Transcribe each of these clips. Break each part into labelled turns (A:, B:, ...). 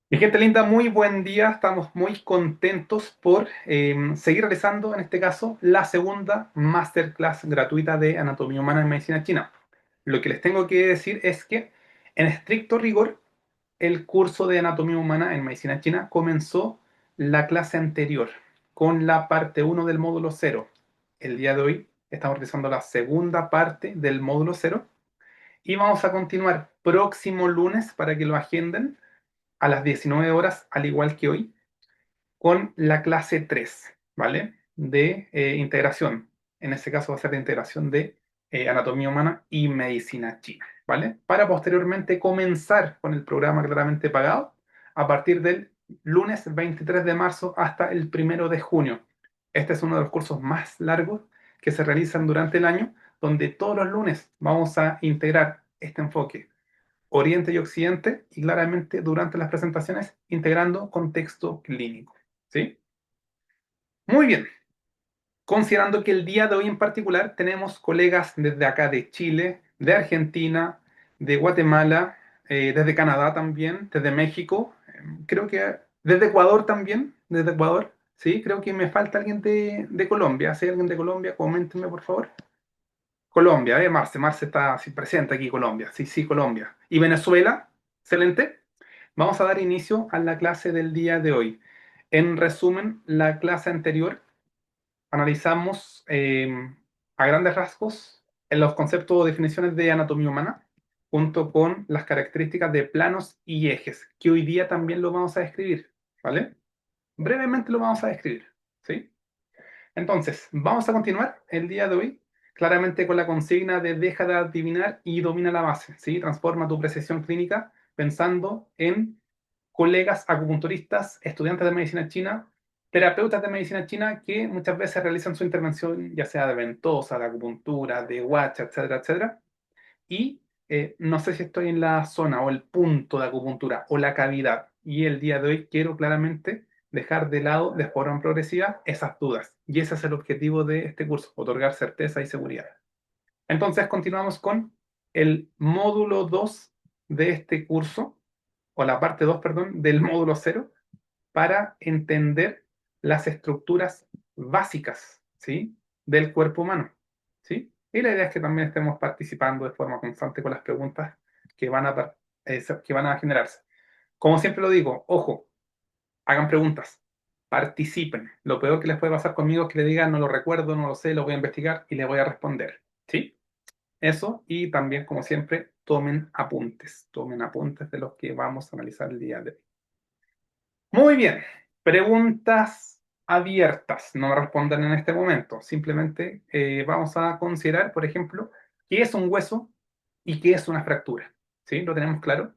A: Mi gente linda, muy buen día. Estamos muy contentos por seguir realizando, en este caso, la segunda masterclass gratuita de Anatomía Humana en Medicina China. Lo que les tengo que decir es que, en estricto rigor, el curso de Anatomía Humana en Medicina China comenzó la clase anterior, con la parte uno del módulo cero. El día de hoy estamos realizando la segunda parte del módulo cero y vamos a continuar próximo lunes para que lo agenden a las 19 horas, al igual que hoy, con la clase 3, ¿vale? De integración. En este caso va a ser de integración de anatomía humana y medicina china, ¿vale? Para posteriormente comenzar con el programa claramente pagado a partir del lunes 23 de marzo hasta el 1 de junio. Este es uno de los cursos más largos que se realizan durante el año, donde todos los lunes vamos a integrar este enfoque Oriente y Occidente, y claramente durante las presentaciones integrando contexto clínico. ¿Sí? Muy bien. Considerando que el día de hoy en particular tenemos colegas desde acá de Chile, de Argentina, de Guatemala, desde Canadá también, desde México, creo que desde Ecuador también, desde Ecuador, sí, creo que me falta alguien de Colombia. Si hay alguien de Colombia, coméntenme por favor. Colombia, Marce está así presente aquí, Colombia, sí, sí, Colombia. ¿Y Venezuela? Excelente. Vamos a dar inicio a la clase del día de hoy. En resumen, la clase anterior analizamos a grandes rasgos en los conceptos o definiciones de anatomía humana, junto con las características de planos y ejes, que hoy día también lo vamos a describir, ¿vale? Brevemente lo vamos a describir, ¿sí? Entonces, vamos a continuar el día de hoy claramente con la consigna de deja de adivinar y domina la base, ¿sí? Transforma tu precisión clínica pensando en colegas acupunturistas, estudiantes de medicina china, terapeutas de medicina china que muchas veces realizan su intervención ya sea de ventosa, de acupuntura, de huacha, etcétera, etcétera. Y no sé si estoy en la zona o el punto de acupuntura o la cavidad. Y el día de hoy quiero claramente dejar de lado de forma progresiva esas dudas. Y ese es el objetivo de este curso, otorgar certeza y seguridad. Entonces continuamos con el módulo 2 de este curso, o la parte 2, perdón, del módulo cero, para entender las estructuras básicas, ¿sí? Del cuerpo humano, ¿sí? Y la idea es que también estemos participando de forma constante con las preguntas que que van a generarse. Como siempre lo digo, ojo, hagan preguntas, participen. Lo peor que les puede pasar conmigo es que le digan, no lo recuerdo, no lo sé, lo voy a investigar y le voy a responder, ¿sí? Eso, y también, como siempre, tomen apuntes de los que vamos a analizar el día de hoy. Muy bien, preguntas abiertas, no respondan en este momento, simplemente vamos a considerar, por ejemplo, qué es un hueso y qué es una fractura. ¿Sí? ¿Lo tenemos claro?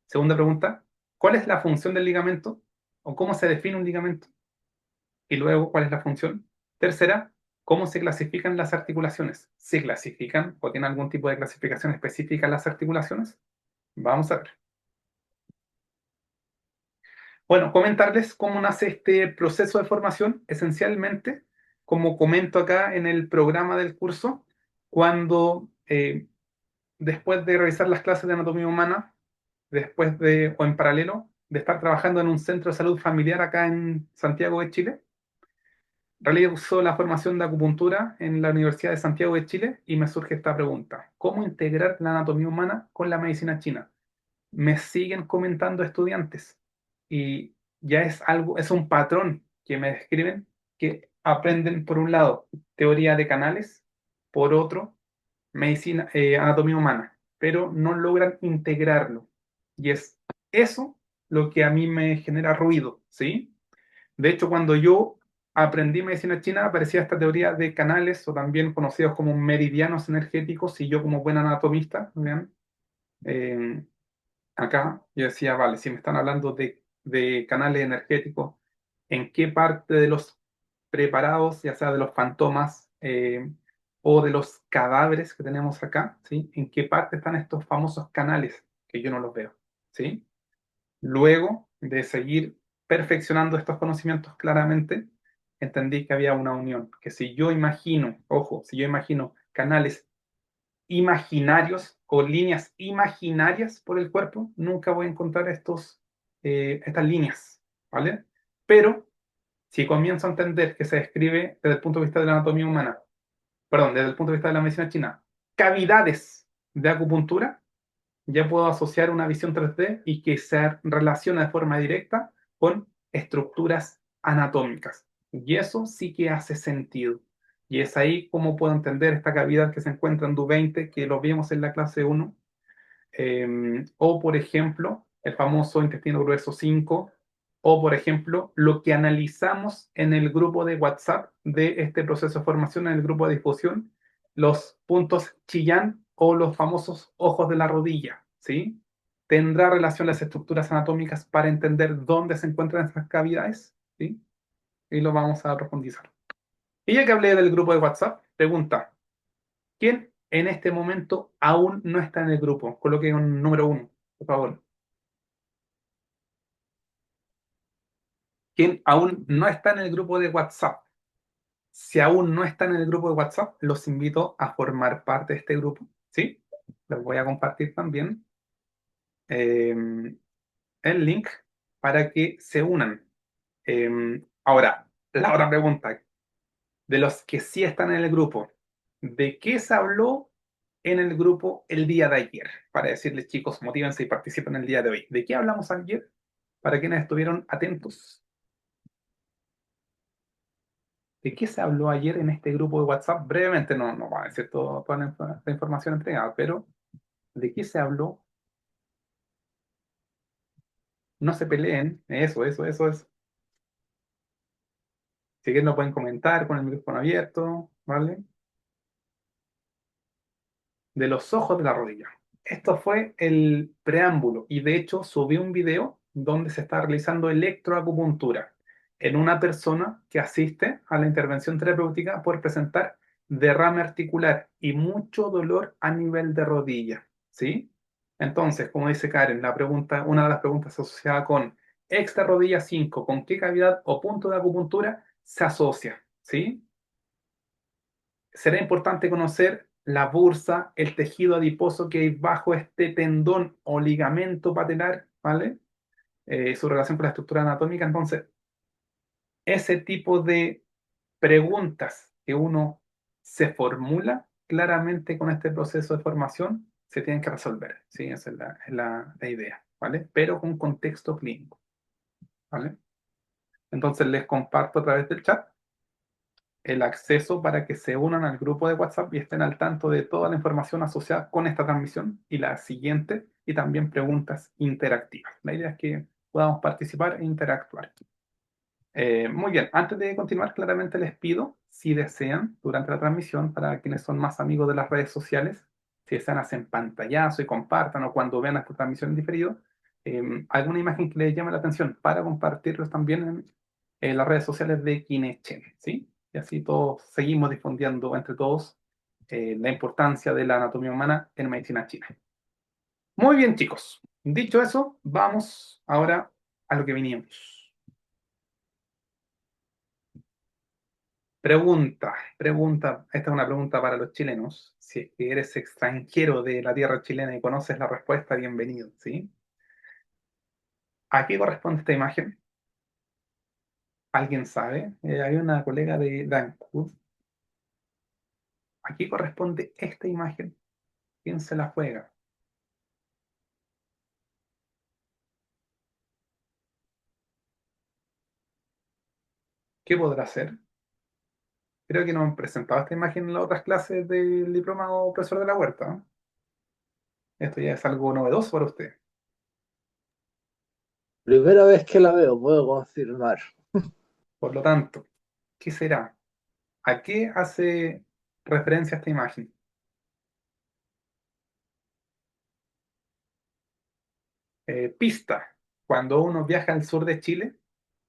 A: Segunda pregunta, ¿cuál es la función del ligamento o cómo se define un ligamento? Y luego, ¿cuál es la función? Tercera, ¿cómo se clasifican las articulaciones? ¿Se clasifican o tienen algún tipo de clasificación específica las articulaciones? Vamos a ver. Bueno, comentarles cómo nace este proceso de formación, esencialmente, como comento acá en el programa del curso, cuando después de realizar las clases de anatomía humana, después de, o en paralelo, de estar trabajando en un centro de salud familiar acá en Santiago de Chile, realizo la formación de acupuntura en la Universidad de Santiago de Chile y me surge esta pregunta: ¿cómo integrar la anatomía humana con la medicina china? Me siguen comentando estudiantes y ya es algo, es un patrón que me describen, que aprenden por un lado teoría de canales, por otro medicina, anatomía humana, pero no logran integrarlo. Y es eso lo que a mí me genera ruido, ¿sí? De hecho, cuando yo aprendí medicina china, aparecía esta teoría de canales, o también conocidos como meridianos energéticos, y yo como buen anatomista, ¿vean? Eh, Acá yo decía, vale, si me están hablando de canales energéticos, ¿en qué parte de los preparados, ya sea de los fantomas o de los cadáveres que tenemos acá, ¿sí? ¿En qué parte están estos famosos canales que yo no los veo, ¿sí? Luego de seguir perfeccionando estos conocimientos claramente, entendí que había una unión, que si yo imagino, ojo, si yo imagino canales imaginarios o líneas imaginarias por el cuerpo, nunca voy a encontrar estos estas líneas, ¿vale? Pero si comienzo a entender que se describe desde el punto de vista de la anatomía humana, perdón, desde el punto de vista de la medicina china, cavidades de acupuntura, ya puedo asociar una visión 3D y que se relaciona de forma directa con estructuras anatómicas. Y eso sí que hace sentido. Y es ahí como puedo entender esta cavidad que se encuentra en DU20, que lo vimos en la clase 1, o por ejemplo, el famoso intestino grueso 5, o por ejemplo, lo que analizamos en el grupo de WhatsApp de este proceso de formación, en el grupo de difusión, los puntos Chillán o los famosos ojos de la rodilla, ¿sí? ¿Tendrá relación las estructuras anatómicas para entender dónde se encuentran esas cavidades? ¿Sí? Y lo vamos a profundizar. Y ya que hablé del grupo de WhatsApp, pregunta, ¿quién en este momento aún no está en el grupo? Coloque un número uno, por favor. ¿Quién aún no está en el grupo de WhatsApp? Si aún no están en el grupo de WhatsApp, los invito a formar parte de este grupo, ¿sí? Les voy a compartir también el link para que se unan. Ahora, la otra pregunta, de los que sí están en el grupo, ¿de qué se habló en el grupo el día de ayer? Para decirles, chicos, motívense y participen el día de hoy. ¿De qué hablamos ayer? Para quienes estuvieron atentos. ¿De qué se habló ayer en este grupo de WhatsApp? Brevemente, no va a decir toda la información entregada, pero ¿de qué se habló? No se peleen, eso. Si quieren lo pueden comentar con el micrófono abierto, ¿vale? De los ojos de la rodilla. Esto fue el preámbulo y de hecho subí un video donde se está realizando electroacupuntura en una persona que asiste a la intervención terapéutica por presentar derrame articular y mucho dolor a nivel de rodilla, ¿sí? Entonces, como dice Karen, la pregunta, una de las preguntas asociada con extra rodilla 5, ¿con qué cavidad o punto de acupuntura se asocia? ¿Sí? Será importante conocer la bursa, el tejido adiposo que hay bajo este tendón o ligamento patelar, ¿vale? Su relación con la estructura anatómica. Entonces, ese tipo de preguntas que uno se formula claramente con este proceso de formación se tienen que resolver, ¿sí? Esa es la idea, ¿vale? Pero con contexto clínico, ¿vale? Entonces, les comparto a través del chat el acceso para que se unan al grupo de WhatsApp y estén al tanto de toda la información asociada con esta transmisión y la siguiente, y también preguntas interactivas. La idea es que podamos participar e interactuar. Muy bien, antes de continuar, claramente les pido, si desean, durante la transmisión, para quienes son más amigos de las redes sociales, si desean, hacen pantallazo y compartan, o cuando vean esta transmisión en diferido, alguna imagen que les llame la atención para compartirlos también en las redes sociales de Kinechen, ¿sí? Y así todos seguimos difundiendo entre todos la importancia de la anatomía humana en medicina china. Muy bien, chicos. Dicho eso, vamos ahora a lo que veníamos. Esta es una pregunta para los chilenos. Si es que eres extranjero de la tierra chilena y conoces la respuesta, bienvenido, ¿sí? ¿A qué corresponde esta imagen? ¿Alguien sabe? Hay una colega de Dancud. ¿A qué corresponde esta imagen? ¿Quién se la juega? ¿Qué podrá ser? Creo que nos han presentado esta imagen en las otras clases del diplomado profesor de la huerta, ¿no? Esto ya es algo novedoso para usted.
B: Primera vez que la veo, puedo confirmar.
A: Por lo tanto, ¿qué será? ¿A qué hace referencia esta imagen? Pista. Cuando uno viaja al sur de Chile,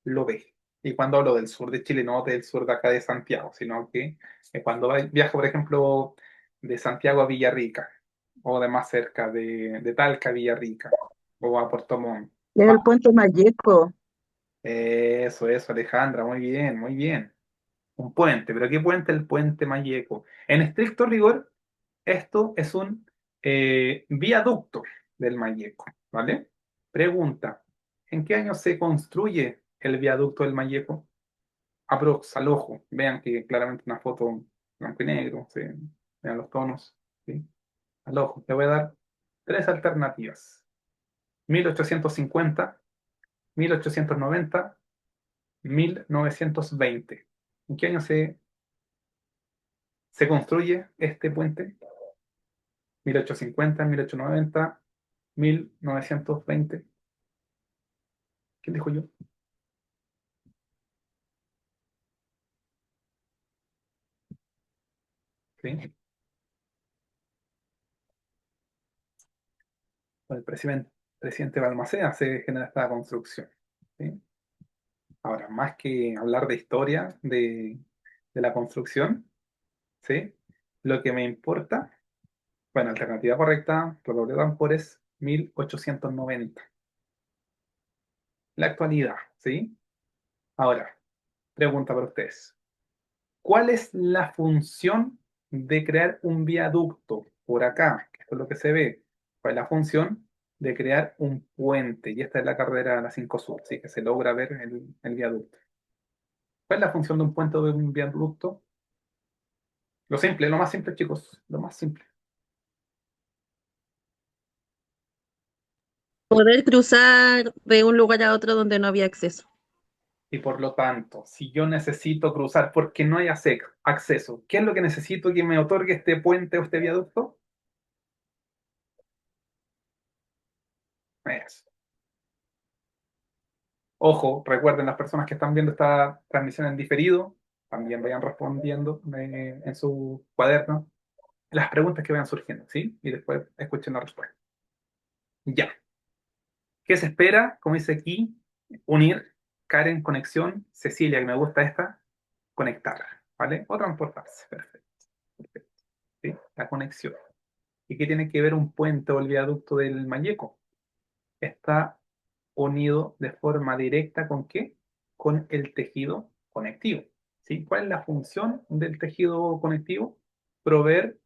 A: lo ve. Y cuando hablo del sur de Chile, no del sur de acá de Santiago, sino que cuando viajo, por ejemplo, de Santiago a Villarrica, o de más cerca, de Talca a Villarrica, o a Puerto Montt.
C: Es el puente Mayeco.
A: Eso, Alejandra, muy bien, muy bien. Un puente, pero ¿qué puente? El puente Mayeco. En estricto rigor, esto es un viaducto del Mayeco, ¿vale? Pregunta, ¿En qué año se construye el viaducto del Mayeco? Aprox, al ojo. Vean que claramente una foto blanco y negro, ¿sí? Vean los tonos, ¿sí? Al ojo. Le voy a dar tres alternativas. 1850, 1890, 1920. ¿En qué año se construye este puente? 1850, 1890, 1920. ¿Qué dijo yo? ¿Sí? Con el presidente Balmaceda se genera esta construcción. ¿Sí? Ahora, más que hablar de historia de la construcción, ¿sí? Lo que me importa, bueno, alternativa correcta, redoble de tambores, 1890. La actualidad, ¿sí? Ahora, pregunta para ustedes. ¿Cuál es la función de crear un viaducto por acá? Esto es lo que se ve. ¿Cuál es la función de crear un puente? Y esta es la carrera de la 5 Sur, así que se logra ver el viaducto. ¿Cuál es la función de un puente o de un viaducto? Lo simple, lo más simple, chicos, lo más simple.
D: Poder cruzar de un lugar a otro donde no había acceso.
A: Y por lo tanto, si yo necesito cruzar porque no hay acceso, ¿qué es lo que necesito que me otorgue este puente o este viaducto? Eso. Ojo, recuerden las personas que están viendo esta transmisión en diferido, también vayan respondiendo en su cuaderno las preguntas que vayan surgiendo, ¿sí? Y después escuchen la respuesta. Ya. ¿Qué se espera? Como dice aquí, unir, Karen, conexión, Cecilia, que me gusta esta, conectar, ¿vale? O transportarse, perfecto, perfecto, ¿sí? La conexión. ¿Y qué tiene que ver un puente o el viaducto del Mayeco? Está unido de forma directa ¿con qué? Con el tejido conectivo, ¿sí? ¿Cuál es la función del tejido conectivo? Proveer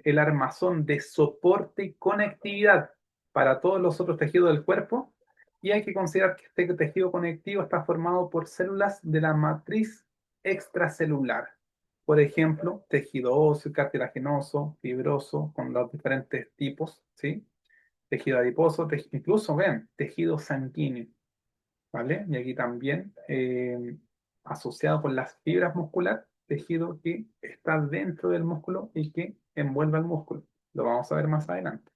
A: el armazón de soporte y conectividad para todos los otros tejidos del cuerpo, y hay que considerar que este tejido conectivo está formado por células de la matriz extracelular. Por ejemplo, tejido óseo, cartilaginoso, fibroso, con los diferentes tipos, ¿sí? Tejido adiposo, incluso, vean, tejido sanguíneo, ¿vale? Y aquí también, asociado con las fibras musculares, tejido que está dentro del músculo y que envuelve al músculo. Lo vamos a ver más adelante.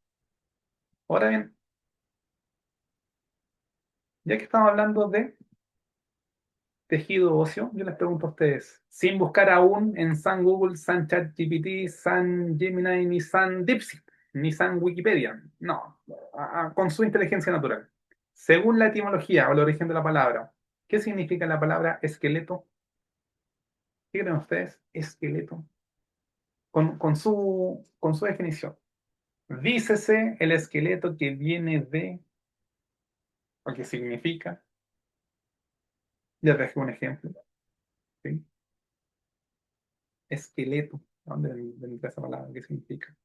A: Ahora bien, ya que estamos hablando de tejido óseo, yo les pregunto a ustedes, sin buscar aún en San Google, San ChatGPT, San Gemini, ni San DeepSeek, ni San Wikipedia, no, con su inteligencia natural. Según la etimología o el origen de la palabra, ¿qué significa la palabra esqueleto? ¿Qué creen ustedes? Esqueleto. Con su definición. Dícese el esqueleto que viene de, o que significa, ya dejé un ejemplo, ¿sí? Esqueleto. ¿Dónde vendrá esa palabra? ¿Qué significa?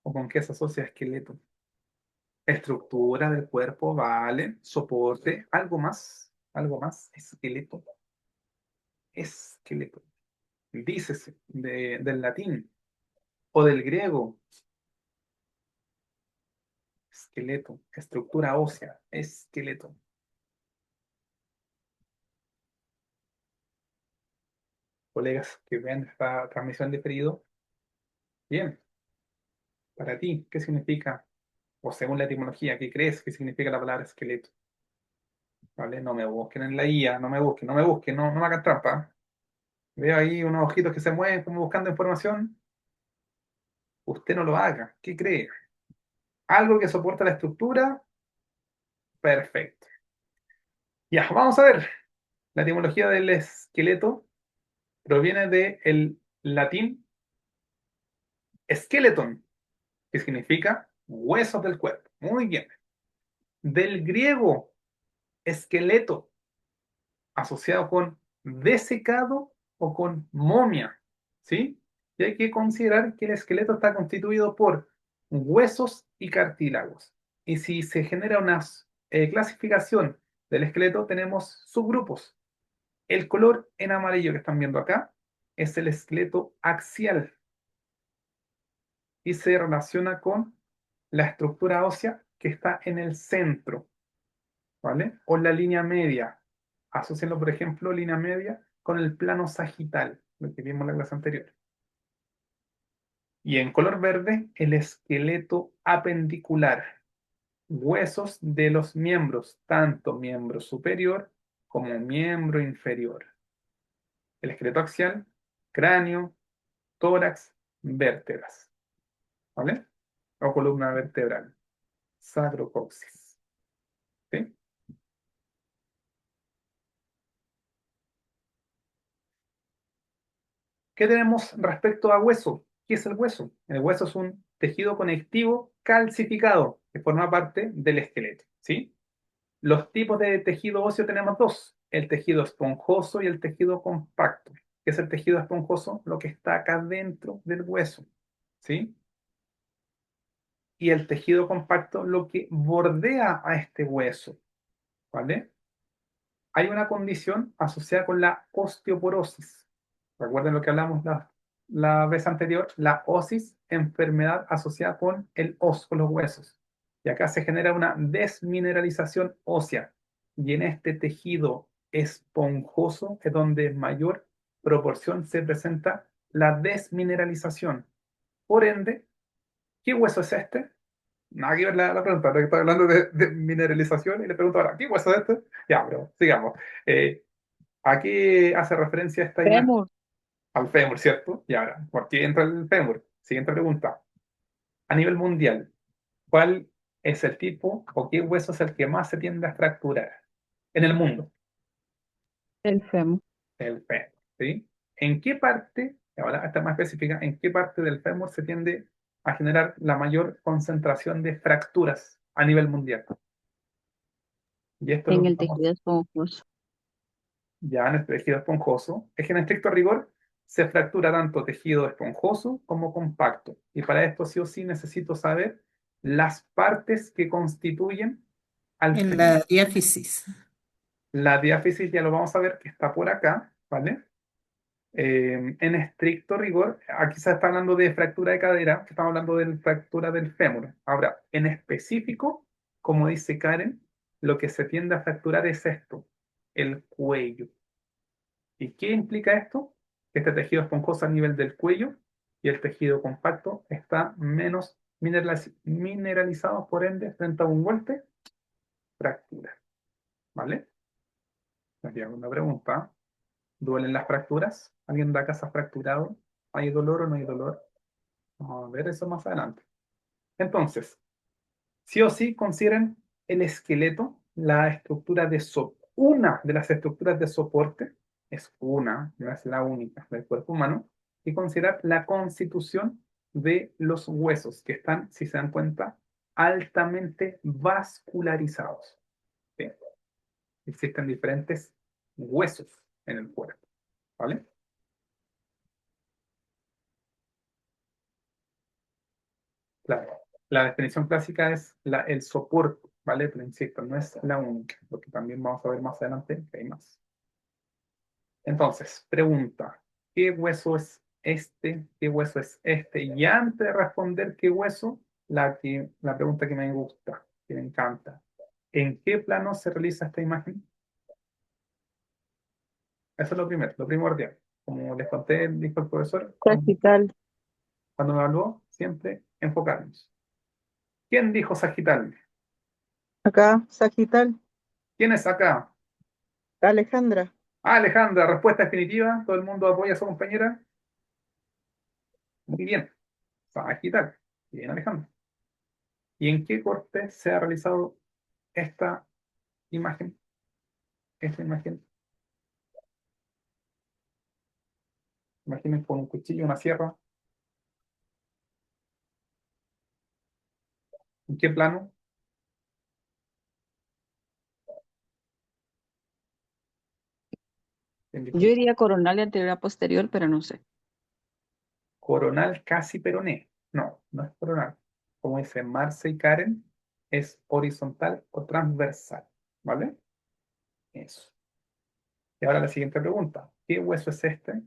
A: ¿O con qué se asocia esqueleto? Estructura del cuerpo, vale. Soporte, algo más, esqueleto. Esqueleto. Dícese del latín o del griego. Esqueleto, estructura ósea, esqueleto. Colegas que vean esta transmisión de diferido, bien, para ti, ¿qué significa? O según la etimología, ¿qué crees que significa la palabra esqueleto? ¿Vale? No me busquen en la IA, no me busquen, no me hagan trampa. Veo ahí unos ojitos que se mueven como buscando información. Usted no lo haga. ¿Qué cree? ¿Algo que soporta la estructura? Perfecto. Ya, vamos a ver. La etimología del esqueleto proviene del latín skeleton, que significa huesos del cuerpo. Muy bien. Del griego esqueleto, asociado con desecado o con momia, ¿sí? Y hay que considerar que el esqueleto está constituido por huesos y cartílagos. Y si se genera una clasificación del esqueleto, tenemos subgrupos. El color en amarillo que están viendo acá es el esqueleto axial y se relaciona con la estructura ósea que está en el centro, ¿vale? O la línea media. Asociando, por ejemplo, línea media con el plano sagital, lo que vimos en la clase anterior. Y en color verde, el esqueleto apendicular, huesos de los miembros, tanto miembro superior como miembro inferior. El esqueleto axial, cráneo, tórax, vértebras, ¿vale? O columna vertebral, sacrocoxis, ¿sí? ¿Qué tenemos respecto a hueso? ¿Qué es el hueso? El hueso es un tejido conectivo calcificado que forma parte del esqueleto, ¿sí? Los tipos de tejido óseo tenemos dos, el tejido esponjoso y el tejido compacto. ¿Qué es el tejido esponjoso? Lo que está acá dentro del hueso, ¿sí? Y el tejido compacto, lo que bordea a este hueso, ¿vale? Hay una condición asociada con la osteoporosis. Recuerden lo que hablamos la vez anterior, la osis, enfermedad asociada con el os, con los huesos. Y acá se genera una desmineralización ósea. Y en este tejido esponjoso es donde en mayor proporción se presenta la desmineralización. Por ende, ¿qué hueso es este? Nada que ver la pregunta, porque estoy hablando de mineralización y le pregunto ahora, ¿qué hueso es este? Ya, pero sigamos. ¿A qué hace referencia esta imagen?
D: Fémur.
A: Al fémur, ¿cierto? Y ahora, ¿por qué entra el fémur? Siguiente pregunta. A nivel mundial, ¿cuál es el tipo o qué hueso es el que más se tiende a fracturar en el mundo?
C: El fémur.
A: El fémur, ¿sí? ¿En qué parte, ahora está más específica, en qué parte del fémur se tiende a generar la mayor concentración de fracturas a nivel mundial? Y esto es lo
D: En
A: que
D: el
A: vamos
D: tejido esponjoso.
A: ya en el tejido esponjoso, es que en estricto rigor se fractura tanto tejido esponjoso como compacto. Y para esto sí o sí necesito saber las partes que constituyen al
E: En
A: fémur.
E: la diáfisis.
A: La diáfisis ya lo vamos a ver que está por acá, ¿vale? En estricto rigor, aquí se está hablando de fractura de cadera, que estamos hablando de fractura del fémur. Ahora, en específico, como dice Karen, lo que se tiende a fracturar es esto, el cuello. ¿Y qué implica esto? Que este tejido esponjoso a nivel del cuello y el tejido compacto está menos mineralizado, por ende, frente a un golpe, fractura. ¿Vale? Aquí hago una pregunta. ¿Duelen las fracturas? ¿Alguien de acá se ha fracturado? ¿Hay dolor o no hay dolor? Vamos a ver eso más adelante. Entonces, sí o sí consideren el esqueleto, la estructura de una de las estructuras de soporte, es una, no es la única del cuerpo humano, y considerar la constitución de los huesos, que están, si se dan cuenta, altamente vascularizados. ¿Sí? Existen diferentes huesos en el cuerpo, ¿vale? Claro. La definición clásica es el soporte, ¿vale? Pero insisto, no es la única, porque también vamos a ver más adelante que hay más. Entonces, pregunta, ¿qué hueso es este? ¿Qué hueso es este? Y antes de responder qué hueso, la pregunta que me gusta, que me encanta. ¿En qué plano se realiza esta imagen? Eso es lo primero, lo primordial. Como les conté, dijo el profesor,
C: Sagital.
A: cuando me evaluó, siempre enfocarnos. ¿Quién dijo sagital?
C: Acá, sagital.
A: ¿Quién es acá?
C: Alejandra.
A: Ah, Alejandra, respuesta definitiva. ¿Todo el mundo apoya a su compañera? Muy bien. Sagital. Bien, Alejandra. ¿Y en qué corte se ha realizado esta imagen? Esta imagen. Imaginen con un cuchillo, una sierra. ¿En qué plano?
D: Yo iría coronal y anterior a posterior, pero no sé.
A: Coronal casi peroné. No, no es coronal. como dice Marce y Karen, es horizontal o transversal, ¿vale? Eso. Y ahora la siguiente pregunta. ¿Qué hueso es este?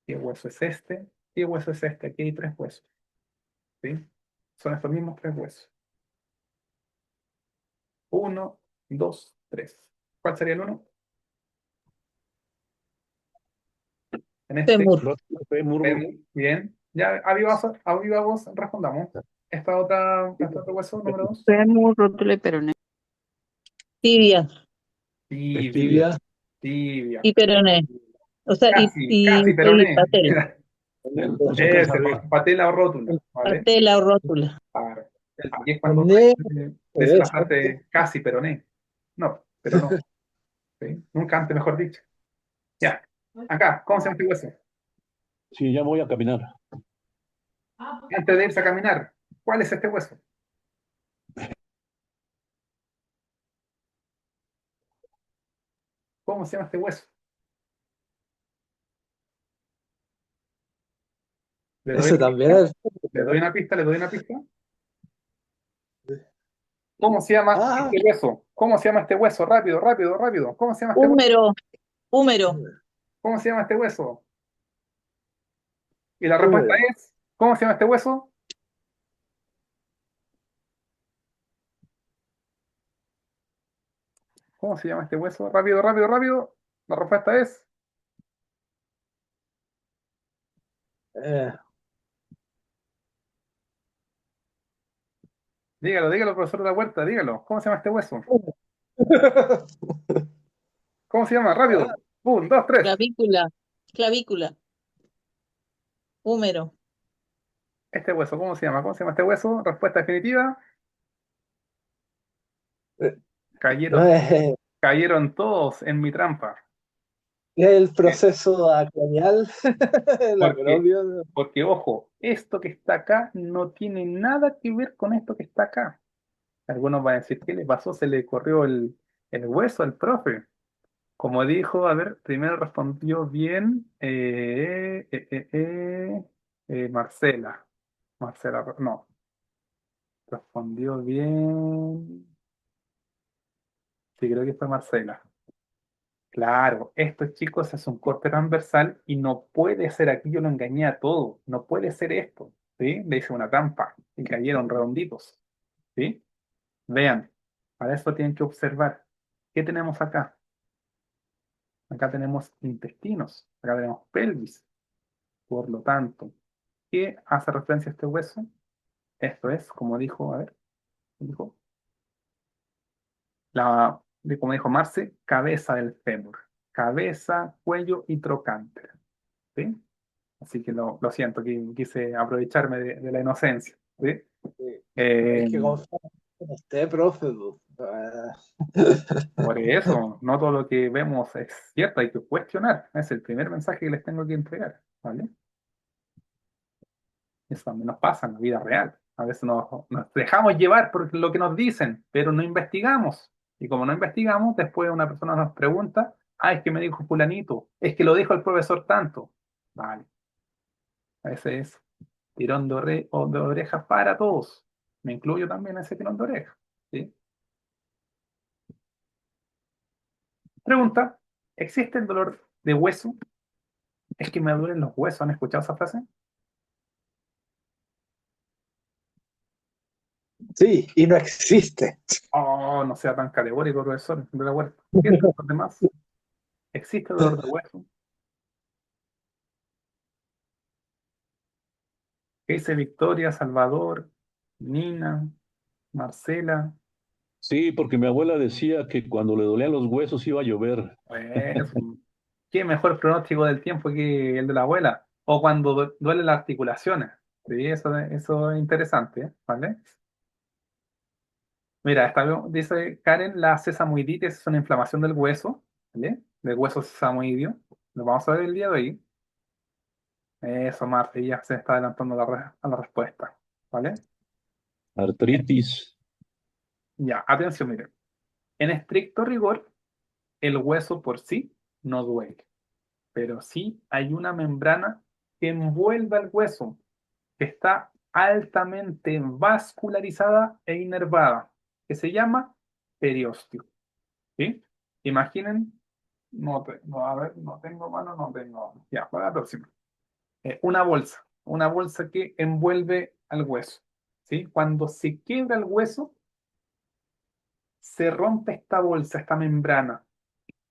A: ¿Qué hueso es este? ¿Qué hueso es este? Aquí hay 3 huesos, ¿sí? Son estos mismos 3 huesos. 1, 2, 3. ¿Cuál sería el 1? En este,
D: Fémur.
E: Rótula, fémur,
A: bien. Ya, a viva voz respondamos. Este otro hueso, número 2.
C: Fémur, rótula y peroné.
D: Tibia
A: Tibia.
B: Tibia.
A: Tibia.
D: y peroné. O sea,
A: Casi,
D: y
A: peroné.
D: patela.
E: no se alcanza a ver.
A: Patela o rótula, ¿vale?
D: Patela o rótula.
A: Claro. Aquí es cuando
B: Peroné,
A: dice la
B: eso.
A: frase casi peroné. No, pero no. ¿Sí? Nunca antes, mejor dicho. Ya. Acá, ¿cómo se llama este hueso?
E: Sí, ya voy a caminar.
A: Antes de irse a caminar, ¿cuál es este hueso? ¿Cómo se llama este hueso? ¿Le doy
B: Ese
A: una
B: también
A: pista?
B: es.
A: ¿Le doy una pista? ¿Le doy una pista? ¿Cómo se llama
B: Ah,
A: este hueso? ¿Cómo se llama este hueso? Rápido, rápido, rápido. ¿Cómo se llama este hueso?
D: Húmero. Húmero.
A: ¿Cómo se llama este hueso? Y la respuesta
B: húmero.
A: es, ¿cómo se llama este hueso? ¿Cómo se llama este hueso? Rápido, rápido, rápido. La respuesta es,
B: Eh,
A: dígalo, dígalo, profesor de la Huerta, dígalo. ¿Cómo se llama este hueso? ¿Cómo se llama? Rápido. 1, 2, 3.
D: Clavícula. Clavícula. Húmero.
A: Este hueso, ¿cómo se llama? ¿Cómo se llama este hueso? Respuesta definitiva.
B: no
A: Cayeron,
B: es
A: cayeron todos en mi trampa.
B: el proceso acranial, el
A: Porque,
B: acromio.
A: porque, ojo, esto que está acá no tiene nada que ver con esto que está acá. Algunos van a decir, ¿qué le pasó? Se le corrió el hueso al profe. Como dijo, a ver, primero respondió bien Marcela. Marcela, no, respondió bien. Sí, creo que fue Marcela. Claro, estos chicos es un corte transversal y no puede ser aquí, yo lo engañé a todo, no puede ser esto, ¿sí? Le hice una trampa y cayeron redonditos, ¿sí? Vean, para eso tienen que observar. ¿Qué tenemos acá? Acá tenemos intestinos, acá tenemos pelvis, por lo tanto, ¿qué hace referencia a este hueso? Esto es, como dijo, a ver, dijo, como dijo Marce, cabeza del fémur, cabeza, cuello y trocánter, ¿sí? Así que lo siento, quise aprovecharme de la inocencia, ¿sí?
B: Es
A: Eh,
B: que confiar en usted, profe.
A: por eso, no todo lo que vemos es cierto, hay que cuestionar. Es el primer mensaje que les tengo que entregar, ¿vale? Eso también nos pasa en la vida real. A veces nos dejamos llevar por lo que nos dicen, pero no investigamos. Y como no investigamos, después una persona nos pregunta, ah, es que me dijo fulanito, es que lo dijo el profesor tanto. Vale, a veces es tirón de orejas para todos. Me incluyo también en ese tirón de orejas, ¿sí? Pregunta, ¿existe el dolor de hueso? Es que me duelen los huesos. ¿Han escuchado esa frase?
B: Sí, y no existe.
A: Oh, no sea tan categórico, profesor de la Huerta. Piensen los demás. ¿Existe dolor de hueso? ¿Qué dice Victoria, Salvador, Nina, Marcela?
E: Sí, porque mi abuela decía que cuando le dolían los huesos iba a llover.
A: Pues, ¿qué mejor pronóstico del tiempo que el de la abuela? O cuando duelen las articulaciones. Sí, eso es interesante, ¿eh? ¿Vale? Mira, dice Karen, la sesamoiditis es una inflamación del hueso, ¿vale? Del hueso sesamoidio. Lo vamos a ver el día de hoy. Eso, Marta, ya se está adelantando a la respuesta, ¿vale?
E: Artritis.
A: Ya, atención, miren. En estricto rigor, el hueso por sí no duele, pero sí hay una membrana que envuelve al hueso, que está altamente vascularizada e inervada, que se llama periósteo. ¿Sí? Imaginen, a ver, no tengo mano, no tengo mano. Ya, para la próxima. Una bolsa que envuelve al hueso. ¿Sí? Cuando se quiebra el hueso, se rompe esta bolsa, esta membrana,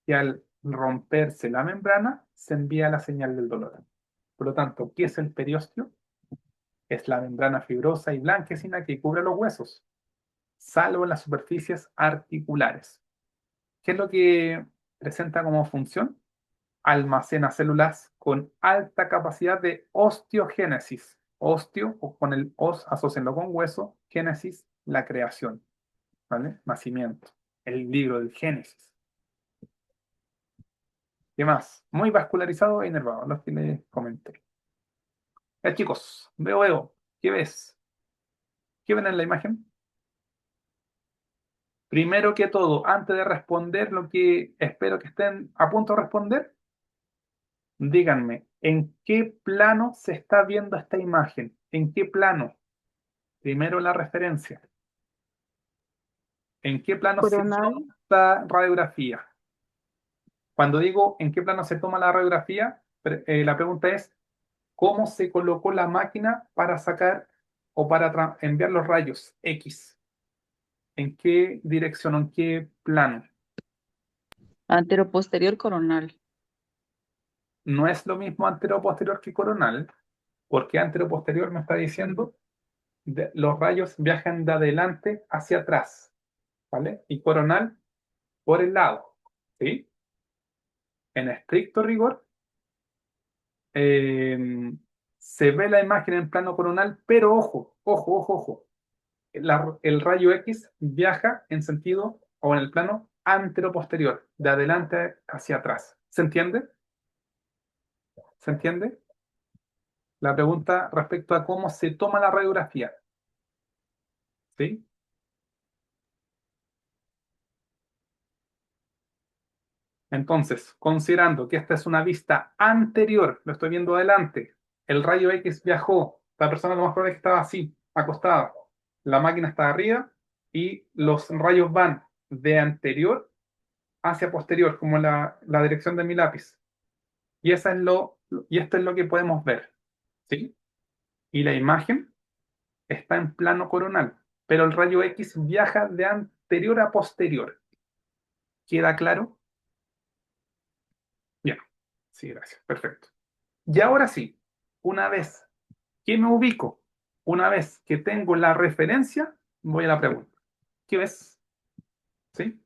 A: y al romperse la membrana, se envía la señal del dolor. Por lo tanto, ¿qué es el periósteo? Es la membrana fibrosa y blanquecina que cubre los huesos, salvo en las superficies articulares. ¿Qué es lo que presenta como función? Almacena células con alta capacidad de osteogénesis. Osteo, o con el os, asocienlo con hueso, génesis, la creación, ¿vale? Nacimiento, el libro del Génesis. ¿Qué más? Muy vascularizado e inervado, los que les comenté. Chicos, veo, ¿qué ves? ¿Qué ven en la imagen? Primero que todo, antes de responder lo que espero que estén a punto de responder, díganme, ¿en qué plano se está viendo esta imagen? ¿En qué plano? Primero la referencia. ¿En qué plano se
C: Coronal.
A: toma esta radiografía? Cuando digo en qué plano se toma la radiografía, la pregunta es, ¿cómo se colocó la máquina para sacar o para enviar los rayos X? ¿En qué dirección o en qué plano?
F: Anteroposterior coronal.
A: No es lo mismo anteroposterior que coronal, porque anteroposterior me está diciendo los rayos viajan de adelante hacia atrás, ¿vale? Y coronal por el lado, ¿sí? En estricto rigor, eh, se ve la imagen en plano coronal, pero ojo, el rayo X viaja en sentido o en el plano anteroposterior, de adelante hacia atrás. ¿Se entiende? ¿Se entiende? La pregunta respecto a cómo se toma la radiografía, ¿sí? Entonces, considerando que esta es una vista anterior, lo estoy viendo adelante, el rayo X viajó, la persona lo más probable es que estaba así, acostada, la máquina está arriba y los rayos van de anterior hacia posterior, como la dirección de mi lápiz. Y, y esto es lo que podemos ver, ¿sí? Y la imagen está en plano coronal, pero el rayo X viaja de anterior a posterior. ¿Queda claro? Ya, sí, gracias, perfecto. Y ahora sí, una vez que me ubico, una vez que tengo la referencia, voy a la pregunta. ¿Qué ves? ¿Sí?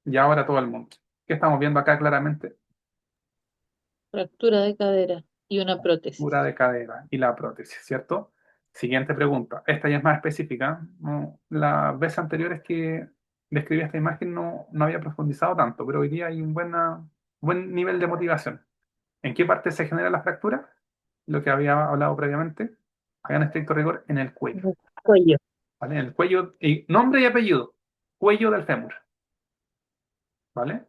A: Y ahora todo el mundo. ¿Qué estamos viendo acá claramente?
F: Fractura de cadera y una prótesis.
A: Fractura de cadera y la prótesis, ¿cierto? Siguiente pregunta. Esta ya es más específica. Las veces anteriores que describí esta imagen no había profundizado tanto, pero hoy día hay un buen nivel de motivación. ¿En qué parte se genera la fractura? Lo que había hablado previamente. Hagan estricto rigor en el cuello.
D: Cuello.
A: ¿Vale? En el cuello, y nombre y apellido. Cuello del fémur. ¿Vale?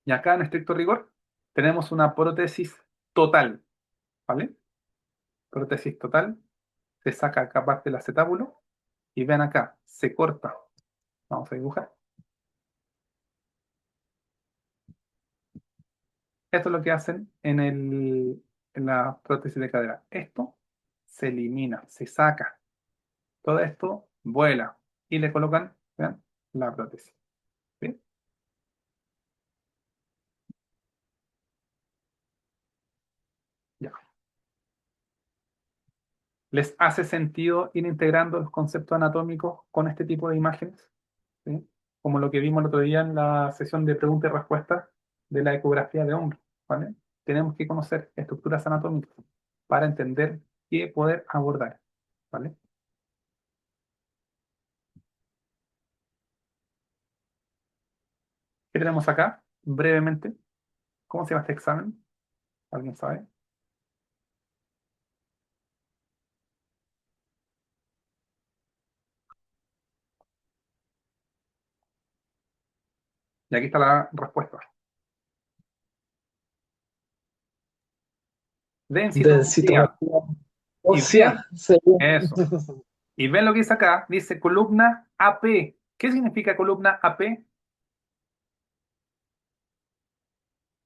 A: Y acá en estricto rigor tenemos una prótesis total. ¿Vale? Prótesis total. Se saca acá parte del acetábulo y ven acá, se corta. Vamos a dibujar. Esto es lo que hacen en la prótesis de cadera. Esto se elimina, se saca. Todo esto vuela y le colocan, vean, la prótesis. ¿Sí? Ya. ¿Les hace sentido ir integrando los conceptos anatómicos con este tipo de imágenes? ¿Sí? Como lo que vimos el otro día en la sesión de preguntas y respuestas de la ecografía de hombro, ¿vale? Tenemos que conocer estructuras anatómicas para entender qué poder abordar, ¿vale? ¿Qué tenemos acá? Brevemente, ¿cómo se llama este examen? ¿Alguien sabe? Y aquí está la respuesta. Densitometría.
B: Densitometría ósea, según.
A: Eso. Y ven lo que dice acá, dice columna AP. ¿Qué significa columna AP?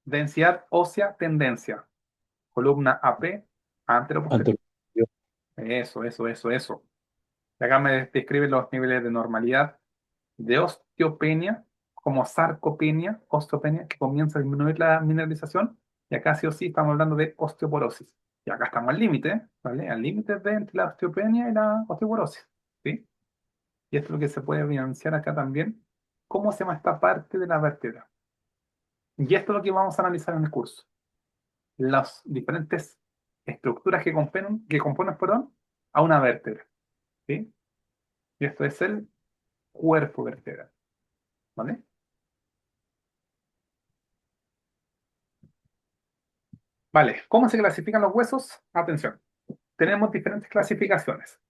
A: Densidad ósea, tendencia. Columna AP, anteroposterior.
E: Anterior.
A: Eso. Y acá me describe los niveles de normalidad de osteopenia, como sarcopenia, osteopenia, que comienza a disminuir la mineralización. Y acá sí o sí estamos hablando de osteoporosis. Y acá estamos al límite, ¿vale? Al límite de entre la osteopenia y la osteoporosis. ¿Sí? Y esto es lo que se puede evidenciar acá también. ¿Cómo se llama esta parte de la vértebra? Y esto es lo que vamos a analizar en el curso. Las diferentes estructuras que componen, perdón, a una vértebra. ¿Sí? Y esto es el cuerpo vertebral. ¿Vale? Vale, ¿cómo se clasifican los huesos? Atención, tenemos diferentes clasificaciones.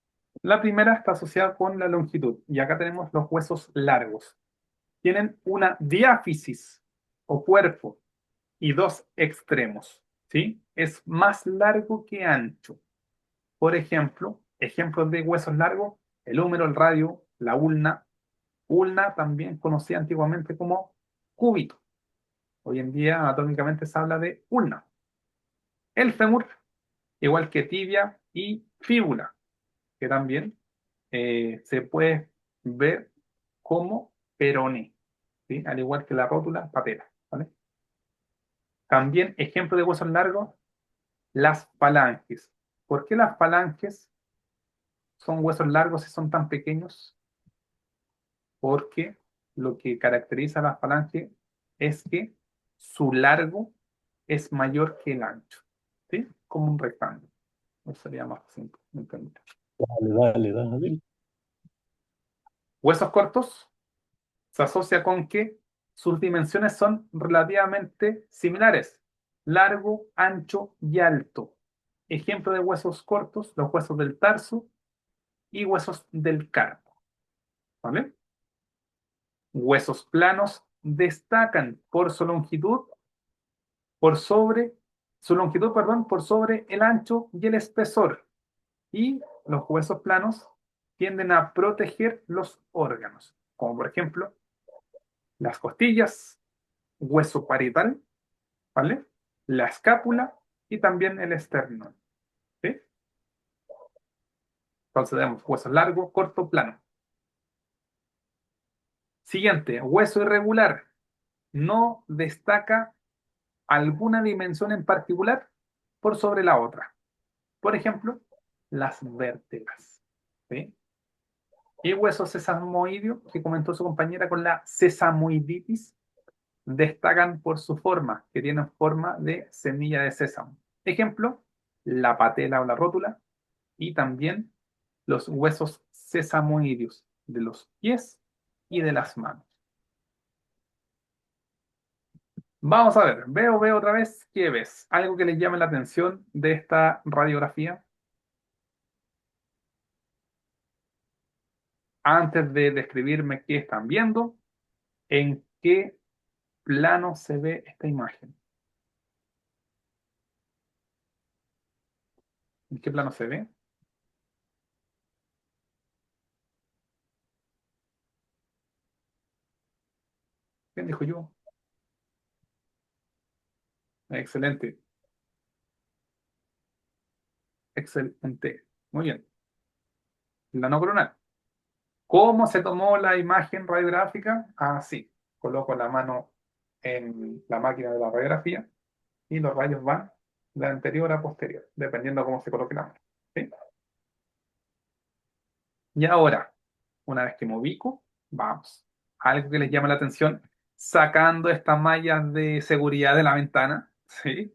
A: La primera está asociada con la longitud, y acá tenemos los huesos largos. Tienen una diáfisis o cuerpo y dos extremos, ¿sí? Es más largo que ancho. Por ejemplo, ejemplos de huesos largos, el húmero, el radio, la ulna también conocida antiguamente como cúbito. Hoy en día anatómicamente se habla de ulna. El fémur, igual que tibia y fíbula, que también se puede ver como peroné, ¿sí? Al igual que la rótula, patela, ¿vale? También ejemplo de huesos largos, las falanges. ¿Por qué las falanges son huesos largos y son tan pequeños? Porque lo que caracteriza a la falange es que su largo es mayor que el ancho, ¿sí? Como un rectángulo. Eso sería más simple de entender.
E: Dale.
A: Huesos cortos se asocia con que sus dimensiones son relativamente similares, largo, ancho y alto. Ejemplo de huesos cortos, los huesos del tarso y huesos del carpo. ¿Vale? Huesos planos destacan por su longitud, por sobre el ancho y el espesor. Y los huesos planos tienden a proteger los órganos, como por ejemplo las costillas, hueso parietal, ¿vale? La escápula y también el esternón, ¿sí? Entonces tenemos hueso largo, corto, plano. Siguiente, hueso irregular. No destaca alguna dimensión en particular por sobre la otra. Por ejemplo, las vértebras, ¿sí? Y hueso sesamoideo, que comentó su compañera con la sesamoiditis, destacan por su forma, que tienen forma de semilla de sésamo. Ejemplo, la patela o la rótula, y también los huesos sesamoideos de los pies y de las manos. Vamos a ver, veo otra vez, ¿qué ves? ¿Algo que les llame la atención de esta radiografía? Antes de describirme qué están viendo, ¿en qué plano se ve esta imagen? ¿En qué plano se ve? ¿Quién dijo yo? Excelente, excelente. Muy bien. Plano coronal. ¿Cómo se tomó la imagen radiográfica? Así. Coloco la mano en la máquina de la radiografía y los rayos van de anterior a posterior, dependiendo de cómo se coloque la mano, ¿sí? Y ahora, una vez que me ubico, vamos. Algo que les llama la atención, sacando estas mallas de seguridad de la ventana, ¿sí?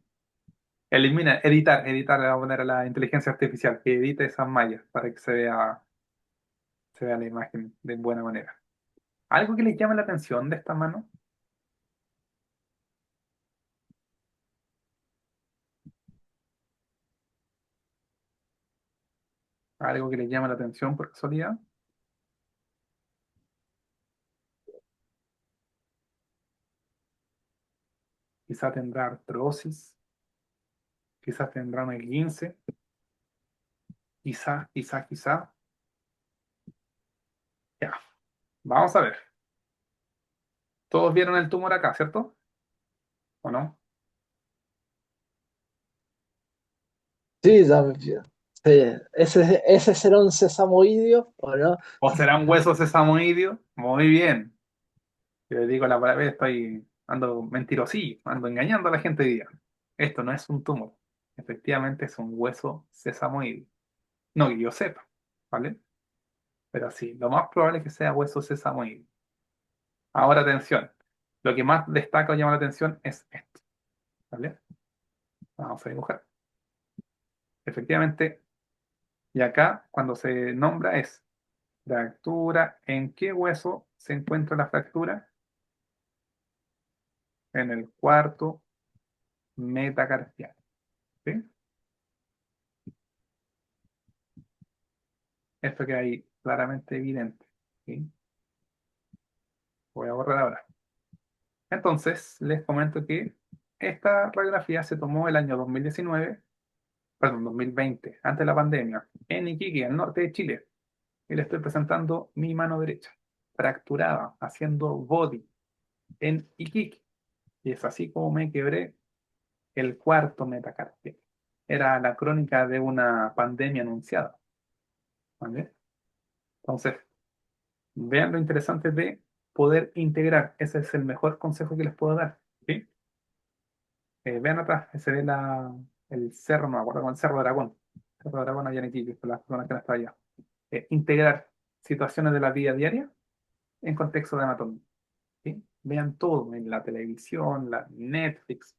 A: Editar, le voy a poner a la inteligencia artificial que edite esas mallas para que se vea la imagen de buena manera. Algo que les llama la atención de esta mano, algo que les llama la atención por casualidad. Quizá tendrá artrosis, quizás tendrá un esguince. Quizá, quizá, quizá. Ya, vamos a ver. Todos vieron el tumor acá, ¿cierto? ¿O no?
B: Sí, sí. ¿Ese será un sesamoideo o no?
A: ¿O será un hueso sesamoideo? Muy bien. Yo le digo la palabra, estoy ando mentirosí, ando engañando a la gente hoy día. Esto no es un tumor. Efectivamente es un hueso sesamoideo. No que yo sepa, ¿vale? Pero sí, lo más probable es que sea hueso sesamoideo. Ahora atención. Lo que más destaca o llama la atención es esto, ¿vale? Vamos a dibujar. Efectivamente, y acá cuando se nombra es fractura. ¿En qué hueso se encuentra la fractura? En el cuarto metacarpiano. ¿Sí? Esto queda ahí claramente evidente. ¿Sí? Voy a borrar ahora. Entonces, les comento que esta radiografía se tomó el año 2019, perdón, 2020, antes de la pandemia, en Iquique, al norte de Chile. Y le estoy presentando mi mano derecha, fracturada, haciendo body en Iquique. Y es así como me quebré el cuarto metacarpiano. Era la crónica de una pandemia anunciada. ¿Vale? Entonces, vean lo interesante de poder integrar. Ese es el mejor consejo que les puedo dar. ¿Sí? Vean atrás, se ve el cerro, no me acuerdo, con el Cerro de Aragón. Cerro de Aragón allá en Iquique, por las personas que no están allá. Integrar situaciones de la vida diaria en contexto de anatomía. ¿Sí? Vean todo en la televisión, la Netflix,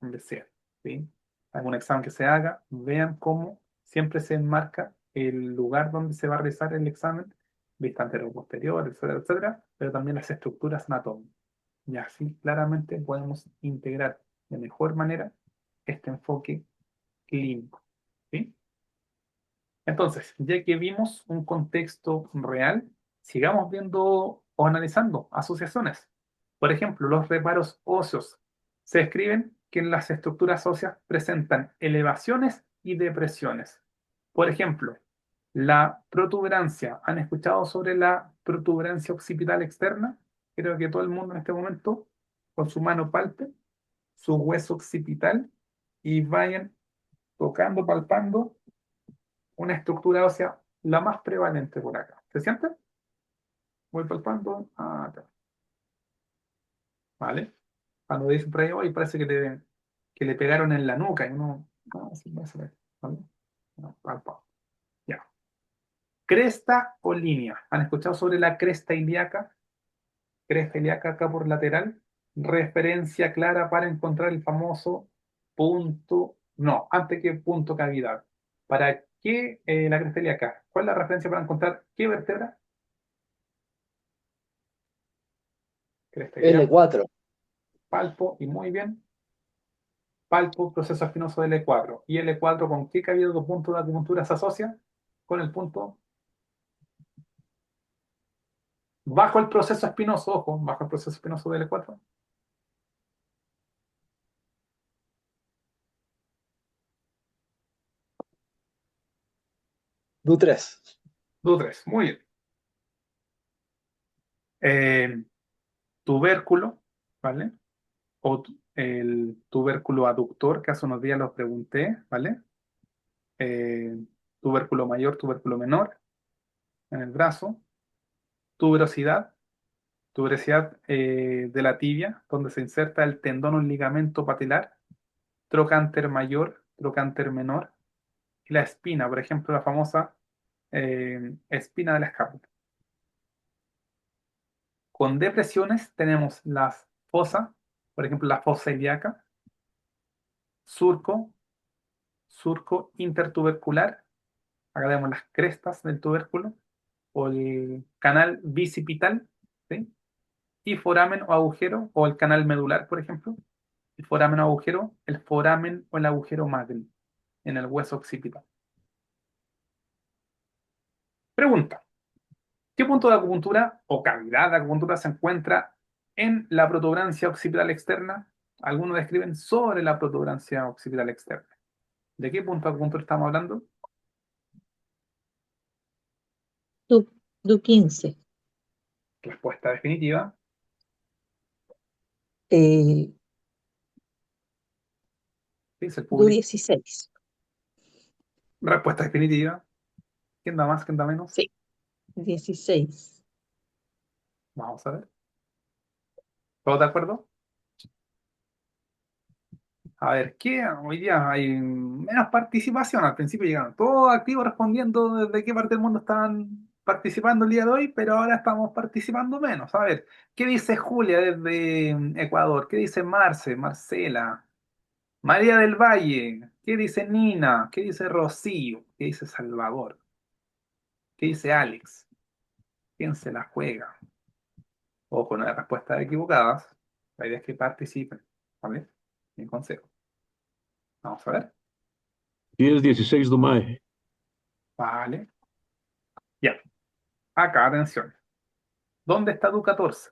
A: donde sea. ¿Sí? Algún examen que se haga, vean cómo siempre se enmarca el lugar donde se va a realizar el examen, vista anterior posterior, etcétera, etcétera, pero también las estructuras anatómicas. Y así claramente podemos integrar de mejor manera este enfoque clínico. ¿Sí? Entonces, ya que vimos un contexto real, sigamos viendo o analizando asociaciones. Por ejemplo, los reparos óseos. Se describen que en las estructuras óseas presentan elevaciones y depresiones. Por ejemplo, la protuberancia. ¿Han escuchado sobre la protuberancia occipital externa? Creo que todo el mundo en este momento, con su mano palpe su hueso occipital y vayan tocando, palpando una estructura ósea la más prevalente por acá. ¿Se siente? Voy palpando. Ah, ya. ¿Vale? Cuando dicen por ahí, hoy parece que le pegaron en la nuca y uno. No, sí, no se ve. ¿Vale? No, palpa. Ya. Cresta o línea. ¿Han escuchado sobre la cresta ilíaca? Cresta ilíaca acá por lateral. Referencia clara para encontrar el famoso punto. No, antes que punto cavidad. ¿Para qué la cresta ilíaca? ¿Cuál es la referencia para encontrar qué vértebra? Cresta ilíaca.
B: L4.
A: Palpo, y muy bien. Palpo, proceso espinoso de L4. ¿Y L4 con qué cavidad o punto de acupuntura se asocia? Con el punto bajo el proceso espinoso, ojo, bajo el proceso espinoso de L4.
B: DU3.
A: DU3, muy bien. Tubérculo, ¿vale? O el tubérculo aductor, que hace unos días los pregunté, ¿vale? Eh, Tubérculo mayor, tubérculo menor, en el brazo. Tuberosidad, tuberosidad de la tibia, donde se inserta el tendón o el ligamento patelar. Trocánter mayor, trocánter menor. Y la espina, por ejemplo, la famosa espina de la escápula. Con depresiones tenemos las fosas, por ejemplo, la fosa ilíaca, surco, surco intertubercular, acá vemos las crestas del tubérculo, o el canal bicipital, ¿sí? Y foramen o agujero, o el canal medular, por ejemplo, el foramen o agujero, el foramen o el agujero magno en el hueso occipital. Pregunta: ¿qué punto de acupuntura o cavidad de acupuntura se encuentra en la protuberancia occipital externa? Algunos describen sobre la protuberancia occipital externa. ¿De qué punto de acupuntura estamos hablando?
F: Du15.
A: Respuesta definitiva.
D: Eh,
A: ¿Qué dice el público?
D: Du16.
A: Respuesta definitiva. ¿Quién da más? ¿Quién da menos?
D: Sí. 16.
A: Vamos a ver. ¿Todos de acuerdo? A ver, ¿qué? Hoy día hay menos participación. Al principio llegaron todos activos respondiendo desde qué parte del mundo estaban participando el día de hoy, pero ahora estamos participando menos. A ver, ¿qué dice Julia desde Ecuador? ¿Qué dice Marcela? María del Valle. ¿Qué dice Nina? ¿Qué dice Rocío? ¿Qué dice Salvador? ¿Qué dice Alex? ¿Quién se la juega? Ojo, no hay respuestas equivocadas. La idea es que participen. ¿Vale? Mi consejo. Vamos a ver.
E: 10-16 Dumae.
A: Vale. Ya. Acá, atención. ¿Dónde está Du14?